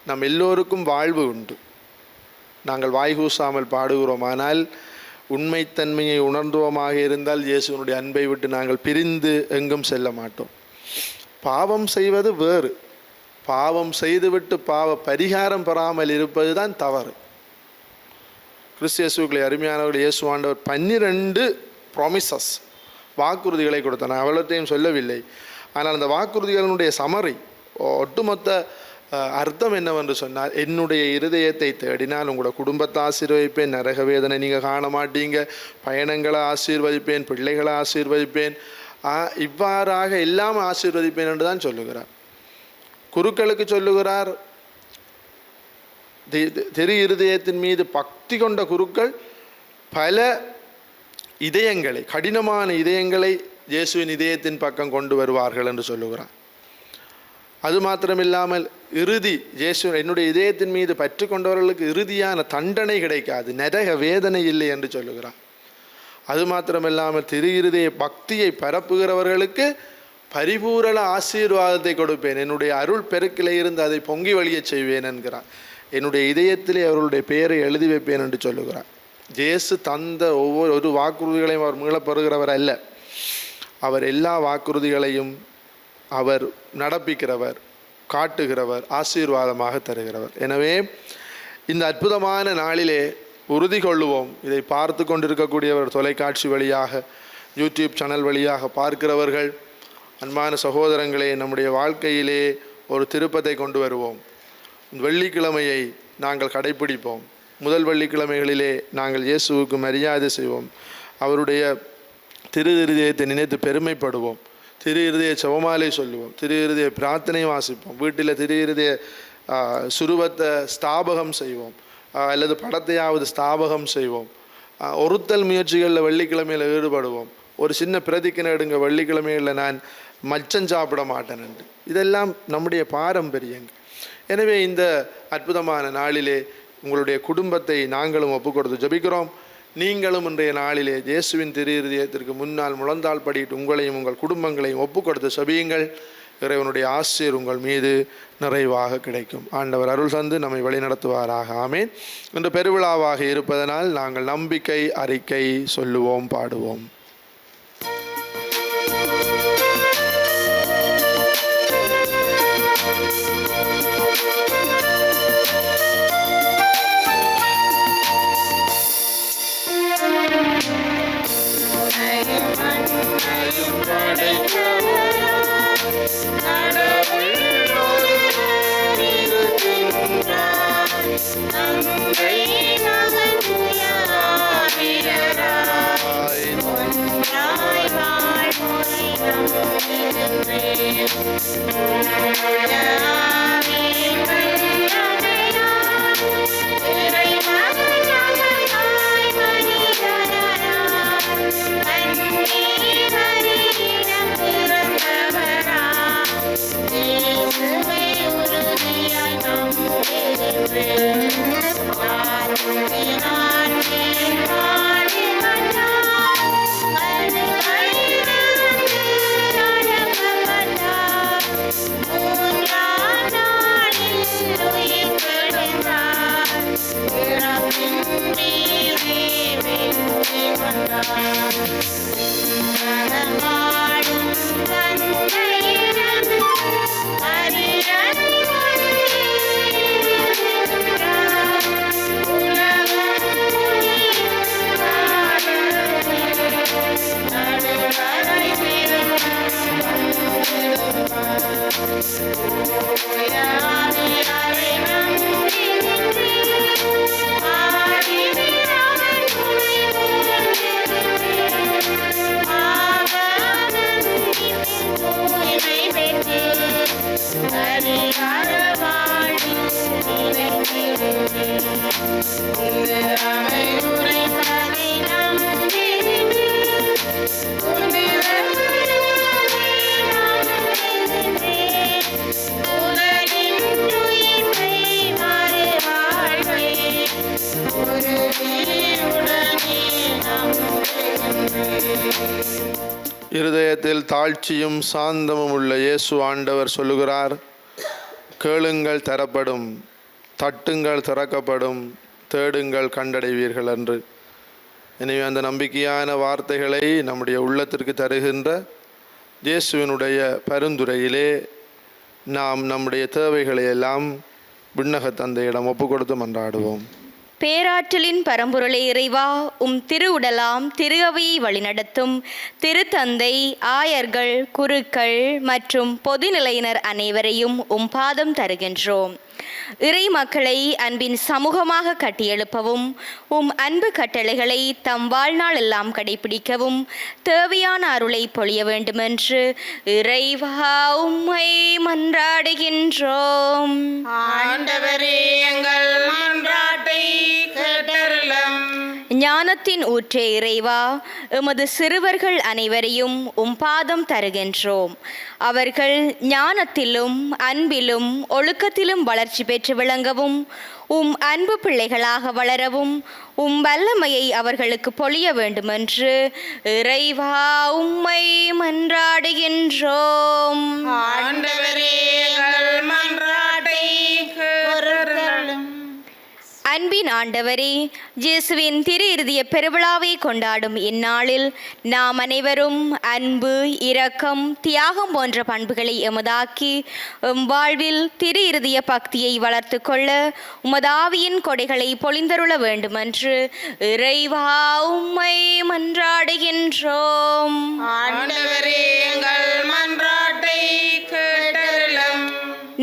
நம் எல்லோருக்கும் வாழ்வு உண்டு. நாங்கள் வாய்கூசாமல் பாடுகிறோம். ஆனால் உண்மைத்தன்மையை உணர்ந்துவோமாக இருந்தால் இயேசுனுடைய அன்பை விட்டு நாங்கள் பிரிந்து எங்கும் செல்ல மாட்டோம். பாவம் செய்வது வேறு, பாவம் செய்துவிட்டு பாவ பரிகாரம் பெறாமல் இருப்பது தான் தவறு. கிறிஸ்து இயேசுக்களை அருமையானவர்கள், இயேசு ஆண்டவர் 12 ப்ராமிசஸ் வாக்குறுதிகளை கொடுத்தார். நான் அவ்வளோத்தையும் சொல்லவில்லை. ஆனால் அந்த வாக்குறுதிகளினுடைய சமரி, ஒட்டுமொத்த அர்த்தம் என்னவென்று சொன்னால், என்னுடைய இருதயத்தை தேடினால் உங்களோட குடும்பத்தை ஆசீர்வதிப்பேன், நரக வேதனை நீங்கள் காண மாட்டீங்க, பயணங்களை ஆசீர்வதிப்பேன், பிள்ளைகளை ஆசீர்வதிப்பேன், இவ்வாறாக எல்லாம் ஆசீர்வதிப்பேன் என்று தான் சொல்லுகிறார். குருக்களுக்கு சொல்லுகிறார். திரு இருதயத்தின் மீது பக்தி கொண்ட குருக்கள் பல இதயங்களை, கடினமான இதயங்களை இயேசுவின் இதயத்தின் பக்கம் கொண்டு வருவார்கள் என்று சொல்லுகிறார். அது மாத்திரமில்லாமல் இறுதி இயேசு என்னுடைய இதயத்தின் மீது பற்று கொண்டவர்களுக்கு இறுதியான தண்டனை கிடைக்காது, நரக வேதனை இல்லை என்று சொல்லுகிறார். அது மாத்திரமில்லாமல் திரு இருதய பக்தியை பரப்புகிறவர்களுக்கு பரிபூரண ஆசீர்வாதத்தை கொடுப்பேன், என்னுடைய அருள் பெருக்கிலே இருந்து அதை பொங்கி வழிய செய்வேன் என்கிறார். என்னுடைய இதயத்திலே அவர்களுடைய பெயரை எழுதி வைப்பேன் என்று சொல்லுகிறார். இயேசு தந்த ஒவ்வொரு வாக்குறுதிகளையும் அவர் மீளப்பெறுகிறவர் அல்ல. அவர் எல்லா வாக்குறுதிகளையும் அவர் நடப்பிக்கிறவர், காட்டுகிறவர், ஆசீர்வாதமாக தருகிறவர். எனவே இந்த அற்புதமான நாளிலே உறுதி கொள்ளுவோம். இதை பார்த்து கொண்டிருக்கக்கூடியவர், தொலைக்காட்சி வழியாக, யூடியூப் சேனல் வழியாக பார்க்கிறவர்கள், அன்பான சகோதரங்களே, நம்முடைய வாழ்க்கையிலே ஒரு திருப்பத்தை கொண்டு வருவோம். வெள்ளிக்கிழமையை நாங்கள் கடைப்பிடிப்போம். முதல் வெள்ளிக்கிழமைகளிலே நாங்கள் இயேசுவுக்கு மரியாதை செய்வோம். அவருடைய திரு இருதயத்தை நினைத்து பெருமைப்படுவோம். திரு இருதய செவமாலை சொல்லுவோம். திரு இருதய பிரார்த்தனை வாசிப்போம். வீட்டில் திரு இருதய சுருவத்தை ஸ்தாபகம் செய்வோம், அல்லது படத்தையாவது ஸ்தாபகம் செய்வோம். ஒருத்தல் முயற்சிகளில் வெள்ளிக்கிழமையில் ஈடுபடுவோம். ஒரு சின்ன பிரதிக்கனை எடுங்க, வெள்ளிக்கிழமைகளில் நான் மச்சம் சாப்பிட மாட்டேன் என்று. இதெல்லாம் நம்முடைய பாரம்பரியங்கள். எனவே இந்த அற்புதமான நாளிலே உங்களுடைய குடும்பத்தை நாங்களும் ஒப்புக் கொடுத்து ஜெபிக்கிறோம். நீங்களும் இன்றைய நாளிலே இயேசுவின் திரு இருதயத்திற்கு முன்னால் முழந்தாள் படிட்டு உங்களையும் உங்கள் குடும்பங்களையும் ஒப்புக் கொடுத்து ஜெபியுங்கள். இறைவனுடைய ஆசீர் உங்கள் மீது நிறைவாக கிடைக்கும். ஆண்டவர் அருள் தந்து நம்மை வழிநடத்துவாராக. ஆமேன். இன்று பெருவிழாவாக இருப்பதனால் நாங்கள் நம்பிக்கை அறிக்கை சொல்லுவோம், பாடுவோம். Bye. இருதயத்தில் தாழ்ச்சியும் சாந்தமும் உள்ள இயேசு ஆண்டவர் சொல்லுகிறார், கேளுங்கள் தரப்படும், தட்டுங்கள் திறக்கப்படும், தேடுங்கள் கண்டடைவீர்கள் என்று. எனவே அந்த நம்பிக்கையான வார்த்தைகளை நம்முடைய உள்ளத்திற்கு தருகின்ற இயேசுவினுடைய பரிந்துரையிலே நாம் நம்முடைய தேவைகளை எல்லாம் விண்ணக தந்தையிடம் ஒப்பு கொடுத்து மன்றாடுவோம். பேராற்றலின் பரம்பொருளே இறைவா, உம் திருவுடலாம் திரு அவையை வழிநடத்தும் திருத்தந்தை, ஆயர்கள், குருக்கள் மற்றும் பொதுநிலையினர் அனைவரையும் உம் பாதம் தருகின்றோம். இறை மக்களை அன்பின் சமூகமாக கட்டியெழுப்பவும், உம் அன்பு கட்டளைகளை தம் வாழ்நாள் எல்லாம் கடைபிடிக்கவும் தேவையான அருளை பொழிய வேண்டுமென்று இறைவா உம்மை மன்றாடுகின்றோம். ஆண்டவரே, எங்கள் மன்றாட்டை கேட்டருளும். ஞானத்தின் ஊற்றே இறைவா, எமது சிறுவர்கள் அனைவரையும் உம் பாதம் தருகின்றோம். அவர்கள் ஞானத்திலும் அன்பிலும் ஒழுக்கத்திலும் வளர்ச்சி பெற்று விளங்கவும், உம் அன்பு பிள்ளைகளாக வளரவும் உம் வல்லமையை அவர்களுக்கு பொழிய வேண்டுமென்று இறைவா உம்மை மன்றாடுகின்றோம். ஆண்டவரே, எங்கள் மன்றாட்டை கேட்டருளும். அன்பின் ஆண்டவரே, இயேசுவின் திரு இருதய பெருவிழாவை கொண்டாடும் இந்நாளில் நாம் அனைவரும் அன்பு, இரக்கம், தியாகம் போன்ற பண்புகளை எமதாக்கி எம் வாழ்வில் திரு இருதய பக்தியை வளர்த்து கொள்ள உமது ஆவியின் கொடைகளை பொழிந்தருள வேண்டுமென்று இறைவா உம்மை மன்றாடுகின்றோம். ஆண்டவரே, எங்கள் மன்றாட்டை கேட்டருளும்.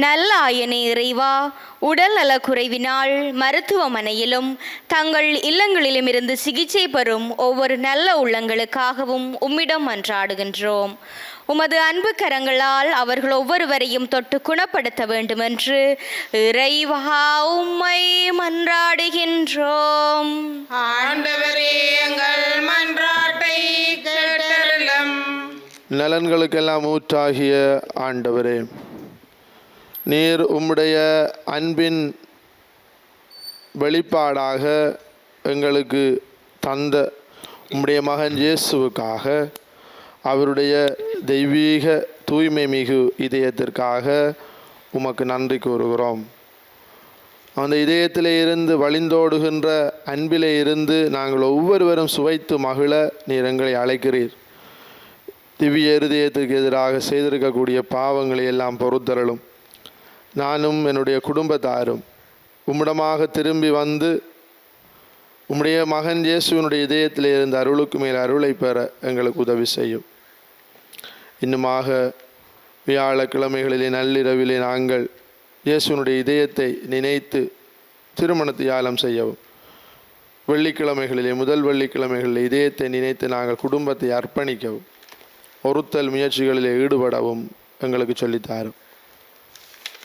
நல்ல ஆயனே இறைவா, உடல் நல குறைவினால் மருத்துவமனையிலும் தங்கள் இல்லங்களிலும் இருந்து சிகிச்சை பெறும் ஒவ்வொரு நல்ல உள்ளங்களுக்காகவும் உம்மிடம் மன்றாடுகின்றோம். உமது அன்பு கரங்களால் அவர்கள் ஒவ்வொருவரையும் தொட்டு குணப்படுத்த வேண்டுமென்று இறைவா உம்மை மன்றாடுகின்றோம். ஆண்டவரே, எங்கள் மன்றாட்டை கேட்டருளும். நலன்களுக்கெல்லாம் ஊற்றாகிய ஆண்டவரே, நீர் உம்முடைய அன்பின் வெளிப்பாடாக எங்களுக்கு தந்த உம்முடைய மகன் இயேசுவுக்காக, அவருடைய தெய்வீக தூய்மை மிகு இதயத்திற்காக உமக்கு நன்றி கூறுகிறோம். அந்த இதயத்திலே இருந்து வழிந்தோடுகின்ற அன்பிலே இருந்து நாங்கள் ஒவ்வொருவரும் சுவைத்து மகிழ நீர் எங்களை அழைக்கிறீர். திவ்ய இருதயத்துக்கு எதிராக செய்திருக்கக்கூடிய பாவங்களை எல்லாம் பொறுத்தருளும். நானும் என்னுடைய குடும்பத்தாரும் உம்மிடமாக திரும்பி வந்து உம்முடைய மகன் இயேசுவினுடைய இதயத்தில் இருந்த அருளுக்கு மேல் அருளை பெற எங்களுக்கு உதவி செய்யும். இன்னுமாக வியாழக்கிழமைகளிலே நள்ளிரவிலே நாங்கள் இயேசுவினுடைய இதயத்தை நினைத்து திருமண தியாலம் செய்யவும், வெள்ளிக்கிழமைகளிலே முதல் வெள்ளிக்கிழமைகளிலே இதயத்தை நினைத்து நாங்கள் குடும்பத்தை அர்ப்பணிக்கவும், ஒருத்தல் முயற்சிகளிலே ஈடுபடவும் எங்களுக்கு சொல்லித்தாரும்.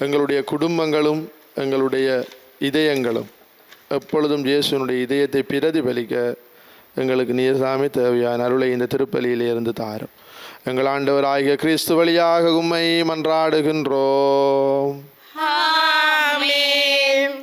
எங்களுடைய குடும்பங்களும் எங்களுடைய இதயங்களும் எப்பொழுதும் இயேசுனுடைய இதயத்தை பிரதிபலிக்க எங்களுக்கு நீர்தாமே தேவையான அருளை இந்த திருப்பலியிலே இருந்து தாரும். எங்கள் ஆண்டவர் ஆகிய கிறிஸ்து வழியாக உம்மை மன்றாடுகின்றோம். ஆமென்.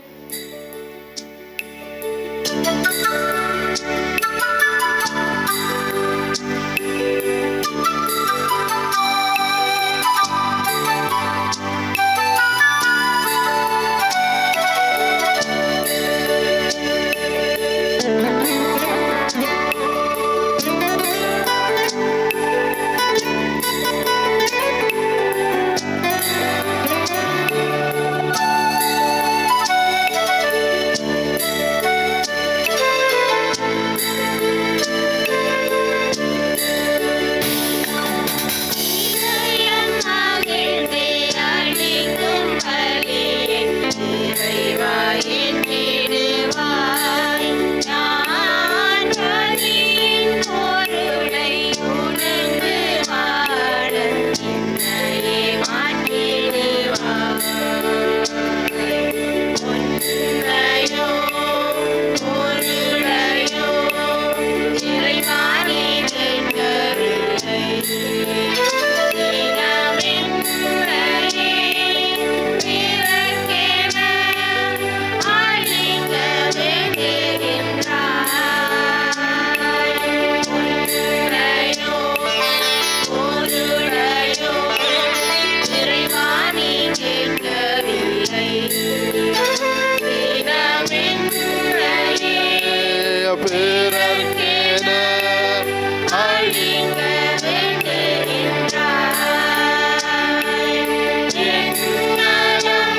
எந்நலம்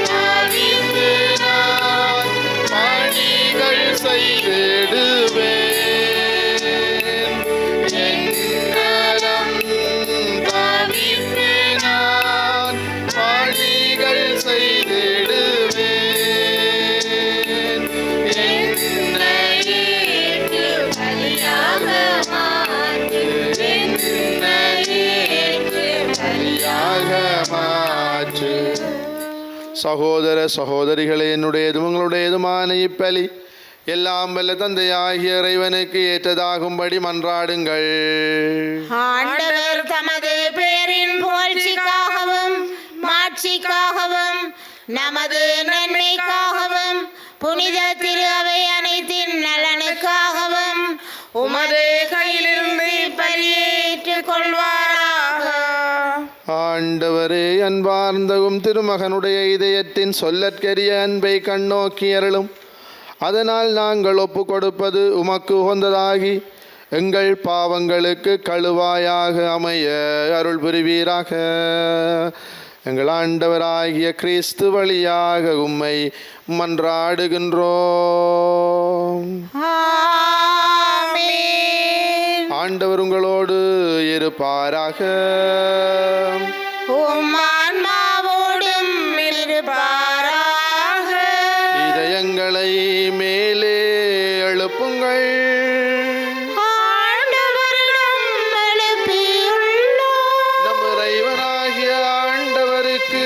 தவிர்த்து நான் பணிகள் செய்திடுவேன். எந்நலம் தவிர்த்து நான் பணிகள் செய்திடுவேன். என்னையே பலியாக மாற்று. பலியாக மாற்று. சகோதர சகோதரிகளே, என்னுடையதும் உங்களுடையதுமான இப்பலி எல்லாம் வல்ல தந்தையாகிய இறைவனுக்கு ஏற்றதாகும்படி மன்றாடுங்கள். ஆண்டவர் தமது பெயரின் புகழ்ச்சிக்காகவும் மாட்சிக்காகவும் நமது நன்மைக்காகவும் புனித திரு அவை அனைத்தின் நலனுக்காகவும் உமது கையிலிருந்து பலியேற்றுக் கொள்வாராக. ஆண்டவரே, அன்பார்ந்தகும் திருமகனுடைய இதயத்தின் சொல்லற்கரிய அன்பை கண்ணோக்கி அருளும். அதனால் நாங்கள் ஒப்பு கொடுப்பது உமக்கு உகந்ததாகி எங்கள் பாவங்களுக்கு கழுவாயாக அமைய அருள் புரிவீராக. எங்கள் ஆண்டவராகிய கிறிஸ்து வழியாக உம்மை மன்றாடுகின்றோம். ஆமென். ஆண்டவர் உங்களோடு இருப்பாராக. உம் ஆன்மாவோடும் இருப்பாராக. இதயங்களை மேலே எழுப்புங்கள். ஆண்டவரிடம் எழுப்பியுள்ளோம். நம் இறைவனாகிய ஆண்டவருக்கு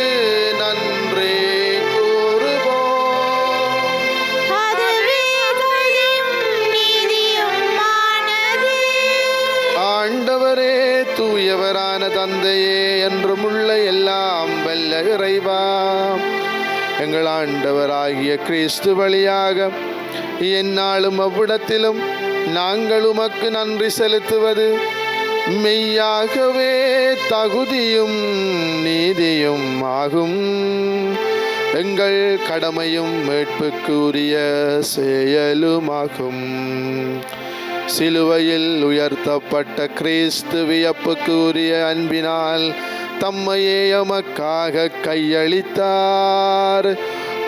நன்றி கூறுவோம். அதுவே தகுதியும் நீதியுமானது. ஆண்டவரே, தூயவரான தந்தையே, என்றும் உள்ள எல்லாம் வல்ல இறைவா, எங்கள் ஆண்டவராகிய கிறிஸ்து வழியாக எந்நாளும் அவ்விடத்திலும் நாங்கள் உமக்கு நன்றி செலுத்துவது மெய்யாகவே தகுதியும் நீதியும் ஆகும். எங்கள் கடமையும் மீட்புக்குரிய செயலுமாகும். சிலுவையில் உயர்த்தப்பட்ட கிறிஸ்து வியப்புக்குரிய அன்பினால் தம்மையே எமக்காக கையளித்தார்.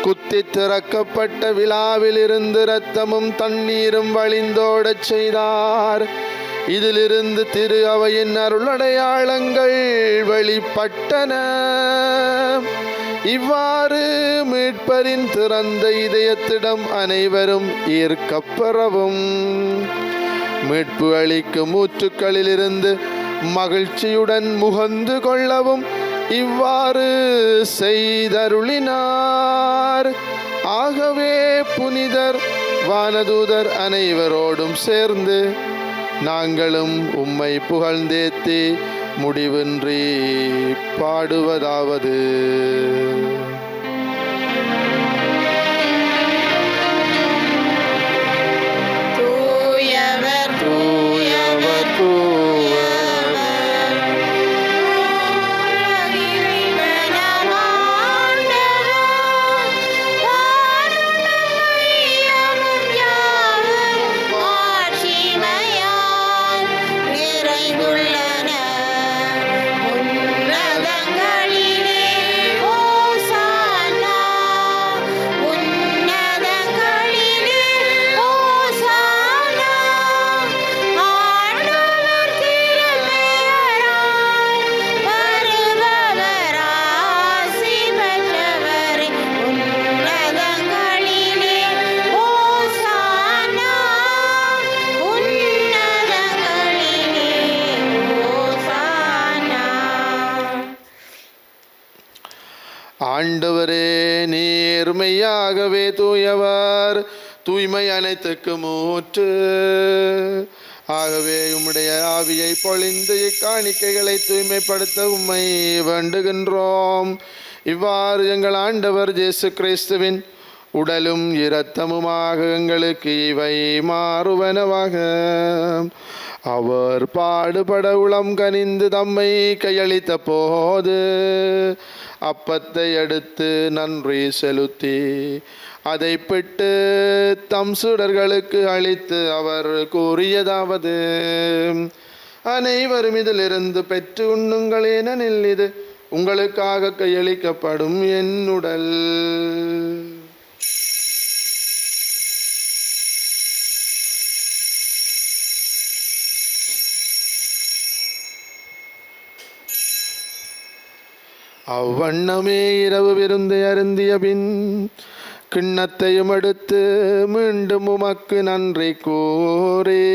குத்தி திறக்கப்பட்ட விழாவிலிருந்து இரத்தமும் தண்ணீரும் வழிந்தோடச் செய்தார். இதிலிருந்து திரு அவையின் அருளடையாளங்கள் வெளிப்பட்டன. இவ்வாறு மீட்பரின் திறந்த இதயத்திடம் அனைவரும் ஈர்க்கப்பெறவும் மீட்பு அளிக்கும் ஊற்றுக்களிலிருந்து மகிழ்ச்சியுடன் முகந்து கொள்ளவும் இவ்வாறு செய்தருளினார். ஆகவே புனிதர் வானதூதர் அனைவரோடும் சேர்ந்து நாங்களும் உம்மை புகழ்ந்தேத்தி முடிவின்றி பாடுவதாவது: தூயவர் தூயவர் தூயவர் இறைவனாம் ஆண்டவர், வானும் மையமும் யாவும் மாட்சிமையால் நிறைந்துள்ளன. உன்னதங்களிலே ஓசானா, உன்னதங்களிலே ஓசானா. ஆண்டவர் திருப்பெயரால் வருபவர் ஆசி பெற்றவரே. உன்னதங்களிலே ஓசானா, உன்னதங்களிலே ஓசானா. ஆண்டவரே, நீர் மெய்யாகவே தூயவர், தூய்மை அனைத்துக்கு ஊற்று. ஆகவே உம்முடைய ஆவியை பொழிந்து இக்காணிக்கைகளை தூய்மைப்படுத்த உம்மை வேண்டுகின்றோம். இவ்வாறு எங்கள் ஆண்டவர் இயேசு கிறிஸ்துவின் உடலும் இரத்தமுமாக எங்களுக்கு இவை மாறுவனவாக. அவர் பாடுபட உளம் கனிந்து தம்மை கையளித்த போது அப்பத்தை எடுத்து நன்றி செலுத்தி அதை பிட்டு தம் சீடர்களுக்கு அளித்து அவர் கூறியதாவது: அனைவரும் இதிலிருந்து பெற்று உண்ணுங்கள், ஏனெனில் இது உங்களுக்காக கையளிக்கப்படும் என் உடல். அவ்வண்ணமே இரவு விருந்தை அருந்திய பின் கிண்ணத்தையும் எடுத்து மீண்டும் உமக்கு நன்றி கூறி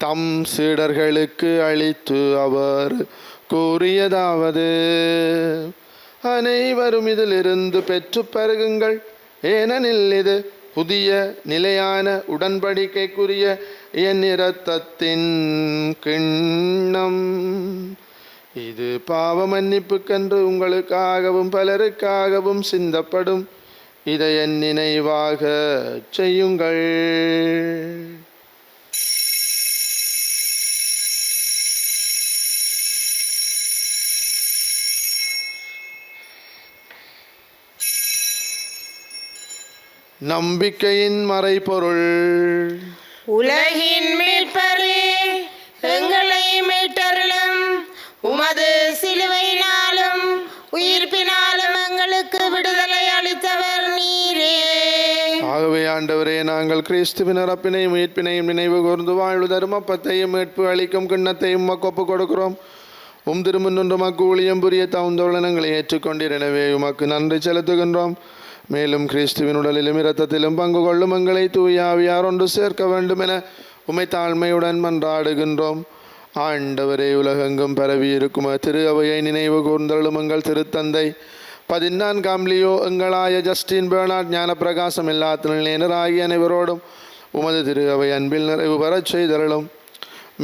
தம் சீடர்களுக்கு அளித்து அவர் கூறியதாவது, அனைவரும் இதிலிருந்து பெற்று பருகுங்கள், ஏனெனில் இது புதிய நிலையான உடன்படிக்கைக்குரிய என் இரத்தத்தின் கிண்ணம். இது பாவ மன்னிப்புக்கென்று உங்களுக்காகவும் பலருக்காகவும் சிந்தப்படும். இதை என் நினைவாக செய்யுங்கள். நம்பிக்கையின் மறைபொருள். உலகின் மீட்பரே, எங்களை மீட்டருளும். உமது சிலுவையினாலும் உயிர்ப்பினாலும் எங்களுக்கு விடுதலை அளித்தவர் நீரே. ஆகவே ஆண்டவரே, நாங்கள் கிறிஸ்துவின் இறப்பினையும் மீட்பினையும் நினைவு கூர்ந்து வாழ்வு தரும் அப்பத்தையும் மீட்பு அளிக்கும் கிண்ணத்தையும் உமக்கு ஒப்புக் கொடுக்கிறோம். திருமுன்னும் உமக்கு ஊழியம் புரிய தகுந்தோழனங்களை ஏற்றுக்கொண்டீர். எனவே உமக்கு நன்றி செலுத்துகின்றோம். மேலும் கிறிஸ்துவின் உடலிலும் இரத்தத்திலும் பங்கு கொள்ளும் எங்களை தூய ஆவியார் ஒன்று சேர்க்க வேண்டும் என உம்மை தாழ்மையுடன் மன்றாடுகின்றோம். ஆண்டவரே, உலகெங்கும் பரவி இருக்கும் திரு அவையை நினைவு கூர்ந்தருளும் எங்கள் திருத்தந்தை 14ஆம் லியோ, எங்களாய ஜஸ்டின் பெர்னார்ட், ஞானப்பிரகாசம், எல்லாத்தினர் ஆகிய அனைவரோடும் உமது திரு அவை அன்பில் நிறைவு பெறச் செய்தருளும்.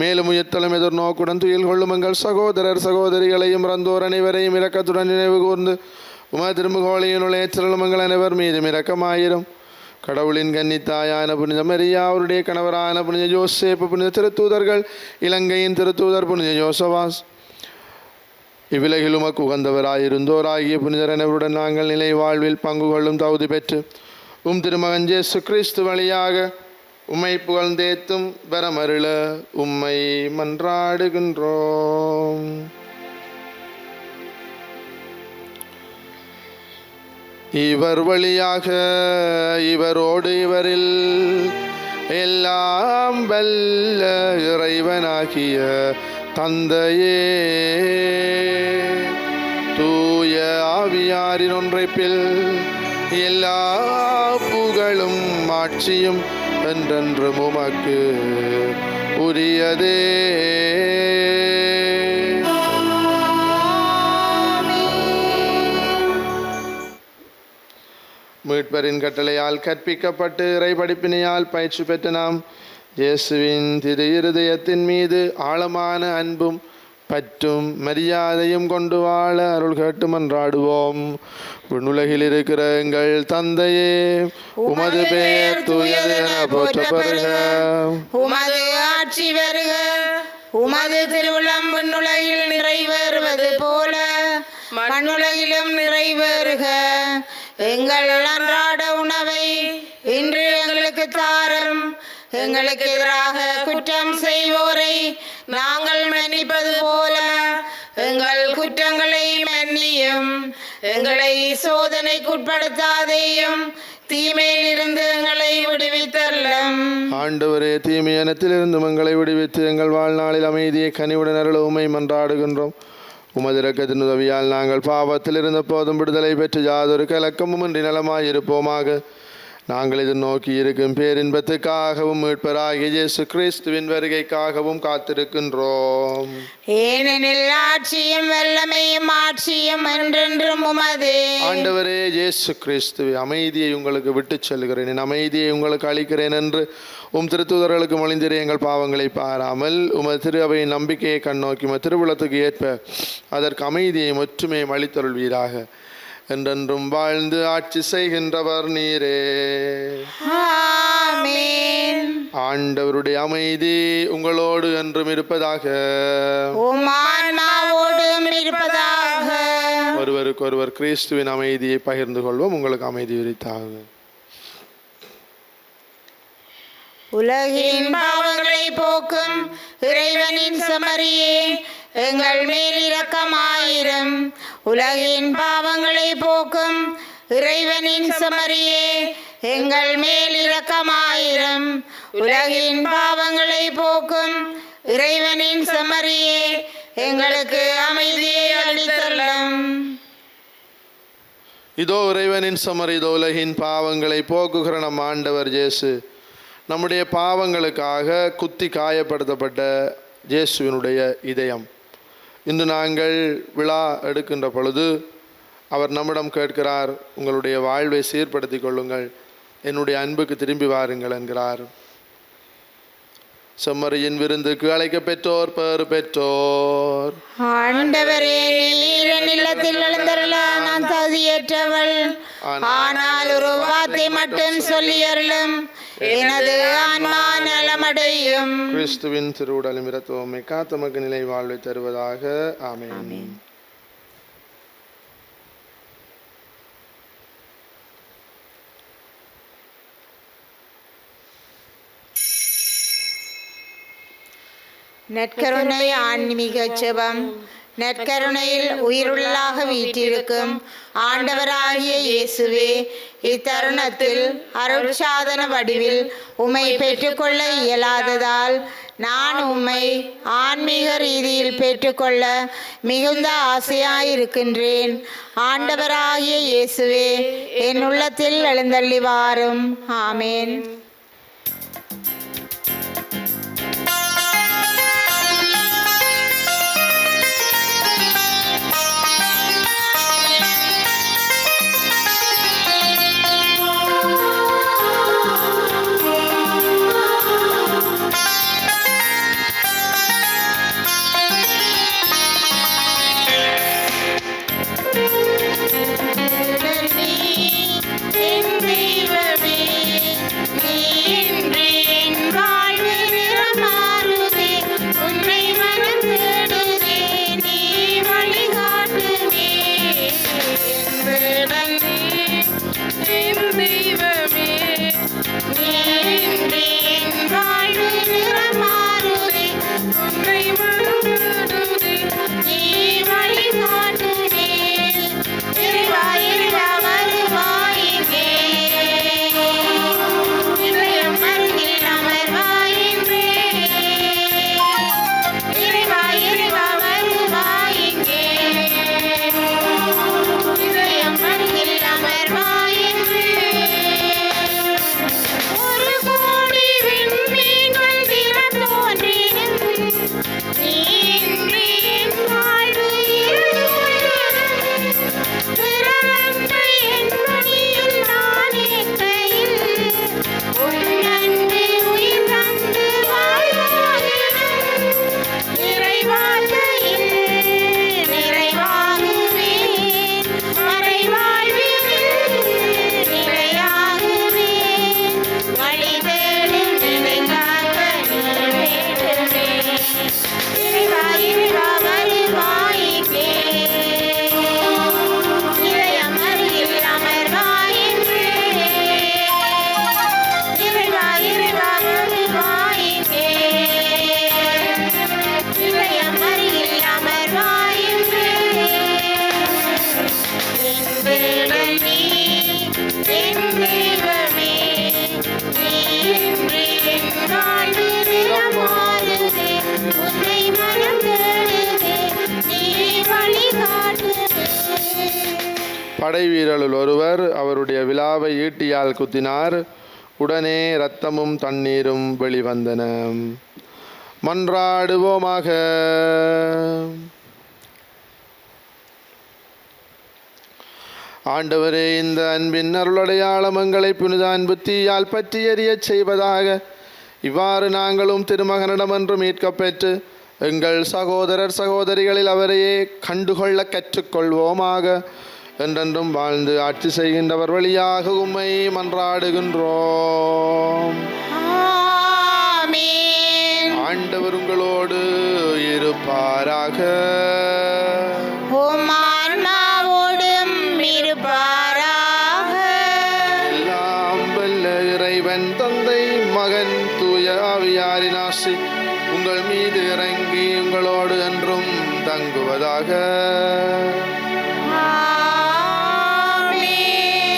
மேலும் உயிர்த்தலும் எதிர்நோக்குடன் துயில் கொள்ளும் எங்கள் சகோதரர் சகோதரிகளையும் இறந்தோர் அனைவரையும் இரக்கத்துடன் நினைவு கூர்ந்து உமது திருமுகோளியின் ஏற்றலும் எங்கள் அனைவர் மீதும் இரக்கமாயிரும். கடவுளின் கன்னித்தாயான புனித மரியா, அவருடைய கணவரான புனித ஜோசேப்பு, புனித திருத்தூதர்கள், இலங்கையின் திருத்தூதர் புனித ஜோசவாஸ், இவ்விலகில் உமக்கு உகந்தவராயிருந்தோராகிய புனிதர் அனைவருடன் நாங்கள் நிலை வாழ்வில் பங்கு கொள்ளும் தகுதி பெற்று திருமகன் இயேசு கிறிஸ்து வழியாக உம்மை புகழ்ந்தேத்தும் வரமருள உம்மை மன்றாடுகின்றோம். இவர் வழியாக இவரோடு இவரில் எல்லாம் வல்ல இறைவனாகிய தந்தையே, தூய ஆவியாரின் ஒன்றைப்பில் எல்லா புகழும் ஆட்சியும் என்றென்றும் உமக்கு உரியதே. மீட்பரின் கட்டளையால் கற்பிக்கப்பட்டு இறை படிப்பினையால் பயிற்சி பெற்ற நாம் இயேசுவின் திரு இருதயத்தின் மீது ஆழமான அன்பும் பற்றும் மரியாதையும் கொண்டு வாழ அருள் கேட்டு மன்றாடுவோம். விண்ணுலகில் இருக்கிற எங்கள் தந்தையே, உமது பெயர் தூயது என போற்றப்படுக. உமது ஆட்சி வருக. உமது திருவுளம் விண்ணுலகில் நிறைவேறுவது போல மண்ணுலகிலும் நிறைவேறுக. எங்கள் அன்றாட உணவை இன்று எங்களுக்கு தாரும். எங்களுக்கு எதிராக குற்றம் செய்வோரை நாங்கள் மன்னிப்பது போல எங்கள் குற்றங்களை மன்னியும். எங்களை சோதனைக்குட்படுத்தாதேயும், தீமையில் இருந்து எங்களை விடுவித்தருளும். ஆண்டவரே, தீமையனத்திலிருந்து எங்களை விடுவித்து எங்கள் வாழ்நாளில் அமைதியை கனிவுடன் அருள உம்மை மன்றாடுகின்றோம். உமது இரக்கத்தின் உதவியால் நாங்கள் பாவத்தில் இருந்த போதும் விடுதலை பெற்று யாதொரு கலக்கமும் இன்றி நலமாயிருப்போமாக. நாங்கள் இது நோக்கி இருக்கும் பேரின்பத்துக்காகவும் மீட்பராகிய இயேசு கிறிஸ்துவின் வருகைக்காகவும் காத்திருக்கின்றோம். ஏனெனில் ஆட்சியும் வல்லமையும் ஆட்சியும் என்றென்றும் உமதே. ஆண்டவரே இயேசு கிறிஸ்துவே, அமைதியை உங்களுக்கு விட்டுச் செல்கிறேன், என் அமைதியை உங்களுக்கு அளிக்கிறேன் என்று திருத்தூதர்களுக்கு மொழிந்திரு. எங்கள் பாவங்களை பாராமல் உமது திரு அவையின் நம்பிக்கையை கண்ணோக்கி உமது திருவுளத்துக்கு ஏற்ப அதற்கு அமைதியை ஒற்றுமையை அளித்தருள்வீராக. என்றென்றும் வாழ்ந்து ஆட்சி செய்கின்றவர் நீரே. ஆமென். ஆண்டவருடைய அமைதி உங்களோடு என்றும் இருப்பதாக. உம் ஆன்மாவோடும் இருப்பதாக. ஒருவருக்கொருவர் கிறிஸ்துவின் அமைதியை பகிர்ந்து கொள்வோம். உங்களுக்கு அமைதி உரித்தாக. உலகின் பாவங்களை போக்கும் இறைவனின் சமரியே, எங்கள் மேல் இரக்கமாயிரும். உலகின் பாவங்களை போக்கும் இறைவனின் செம்மறியே, எங்கள் மேல் இரக்கமாயிரும். உலகின் பாவங்களை போக்கும் இறைவனின் செம்மறியே, எங்களுக்கு அமைதியை அளித்தருளும். இதோ இறைவனின் செம்மறி, இதோ உலகின் பாவங்களை போக்குகிற நம் ஆண்டவர் இயேசு. நம்முடைய பாவங்களுக்காக குத்தி காயப்படுத்தப்பட்ட இயேசுவினுடைய இதயம். இன்று நாங்கள் விழா எடுக்கின்ற பொழுது அவர் நம்மிடம் கேட்கிறார், உங்களுடைய வாழ்வை சீர்படுத்தி கொள்ளுங்கள், என்னுடைய அன்புக்கு திரும்பி வாருங்கள் என்கிறார். செம்மறியின் விருந்துக்கு அழைக்க பெற்றோர் பேறு பெற்றோர். ஆண்டவரே, நீர் என் இல்லத்தில் எழுந்தருள நான் தகுதியற்றவள். ஆனால் ஒரு வார்த்தை மட்டும் சொல்லியருளும், எனது ஆன்மா நலமடையும். கிறிஸ்துவின் திருவுடலும் இரத்தமுமே காத்தமக்கு நிலை வாழ்வை தருவதாக. ஆமென். நற்கருணை ஆன்மீக ஜெபம். நற்கருணையில் உயிருள்ளாக வீற்றிருக்கும் ஆண்டவராகிய இயேசுவே, இத்தருணத்தில் அருட்சாதன வடிவில் உம்மை பெற்றுக்கொள்ள இயலாததால் நான் உம்மை ஆன்மீக ரீதியில் பெற்றுக்கொள்ள மிகுந்த ஆசையாயிருக்கின்றேன். ஆண்டவராகிய இயேசுவே, என் உள்ளத்தில் எழுந்தள்ளி வாரும். ஆமேன். படை வீரரில் ஒருவர் அவருடைய விலாவை ஈட்டியால் குத்தினார். உடனே இரத்தமும் தண்ணீரும் வெளிவந்தன. மன்றாடுவோமாக. ஆண்டவரே, இந்த அன்பின் அருளடையாளமங்களை புனித அன்பு தீயால் பற்றி எறியச் செய்வதாக. இவ்வாறு நாங்களும் திருமகனிடமென்று மீட்கப் பெற்று எங்கள் சகோதரர் சகோதரிகளில் அவரையே கண்டுகொள்ள கற்றுக்கொள்வோமாக. என்றென்றும் வாழ்ந்து ஆட்சி செய்கின்றவர் வழியாக உம்மை மன்றாடுகின்றோம். ஆண்டவர் உங்களோடு இருப்பாராக. எல்லாம் வல்ல இறைவன் தந்தை மகன் தூய ஆவியாரின் ஆசி உங்கள் மீது இறங்கி உங்களோடு என்றும்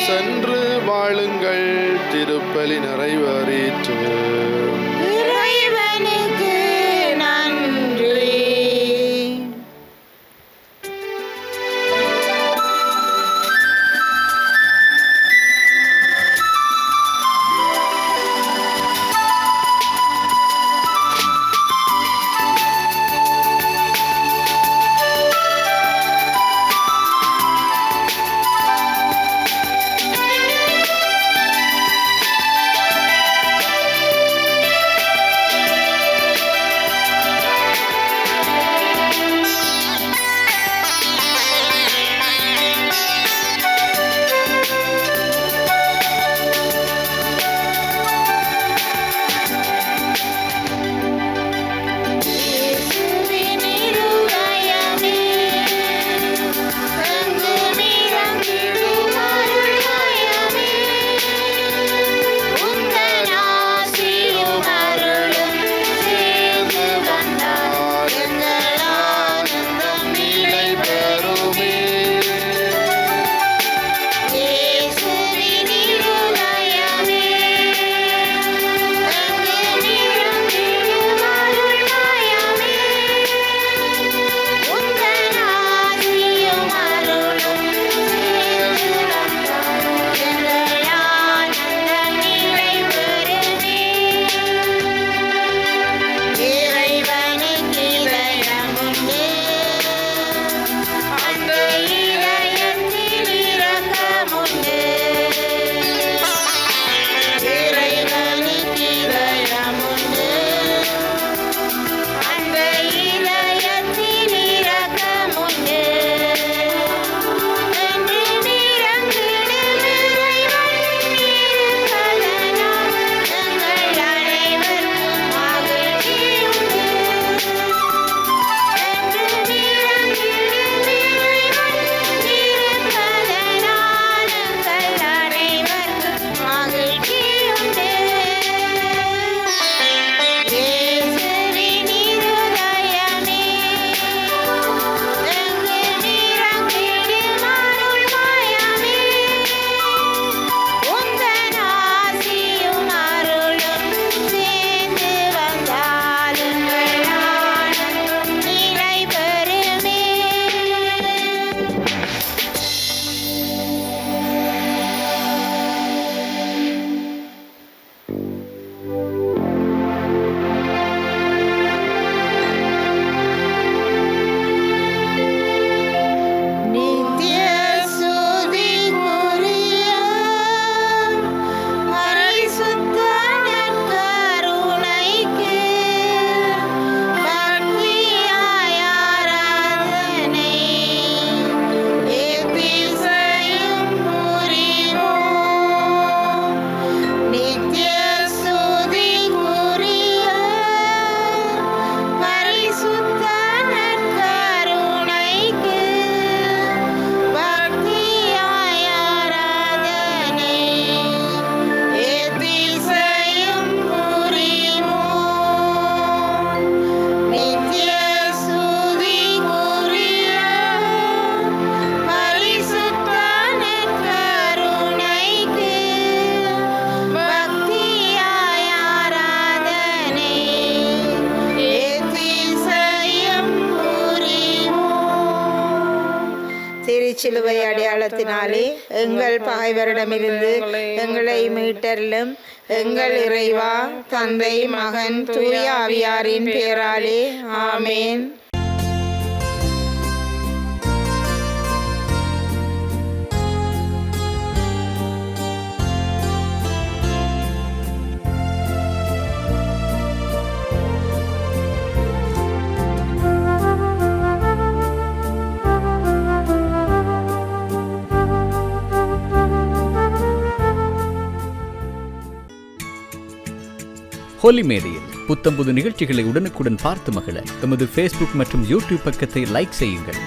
சென்று வாழுங்கள், திருப்பலி நிறைவேறிற்று. இறைவனுக்கு நன்றி. சிலுவை அடையாளத்தினாலே எங்கள் பகைவரிடமிருந்து எங்களை மீட்டருளும். எங்கள் இறைவா, தந்தை, மகன், தூய ஆவியாரின் பேராலே ஆமேன். ஹோலி மேடையில் புத்தம்புது நிகழ்ச்சிகளை உடனுக்குடன் பார்த்து மகிழ எமது ஃபேஸ்புக் மற்றும் யூடியூப் பக்கத்தை லைக் செய்யுங்கள்.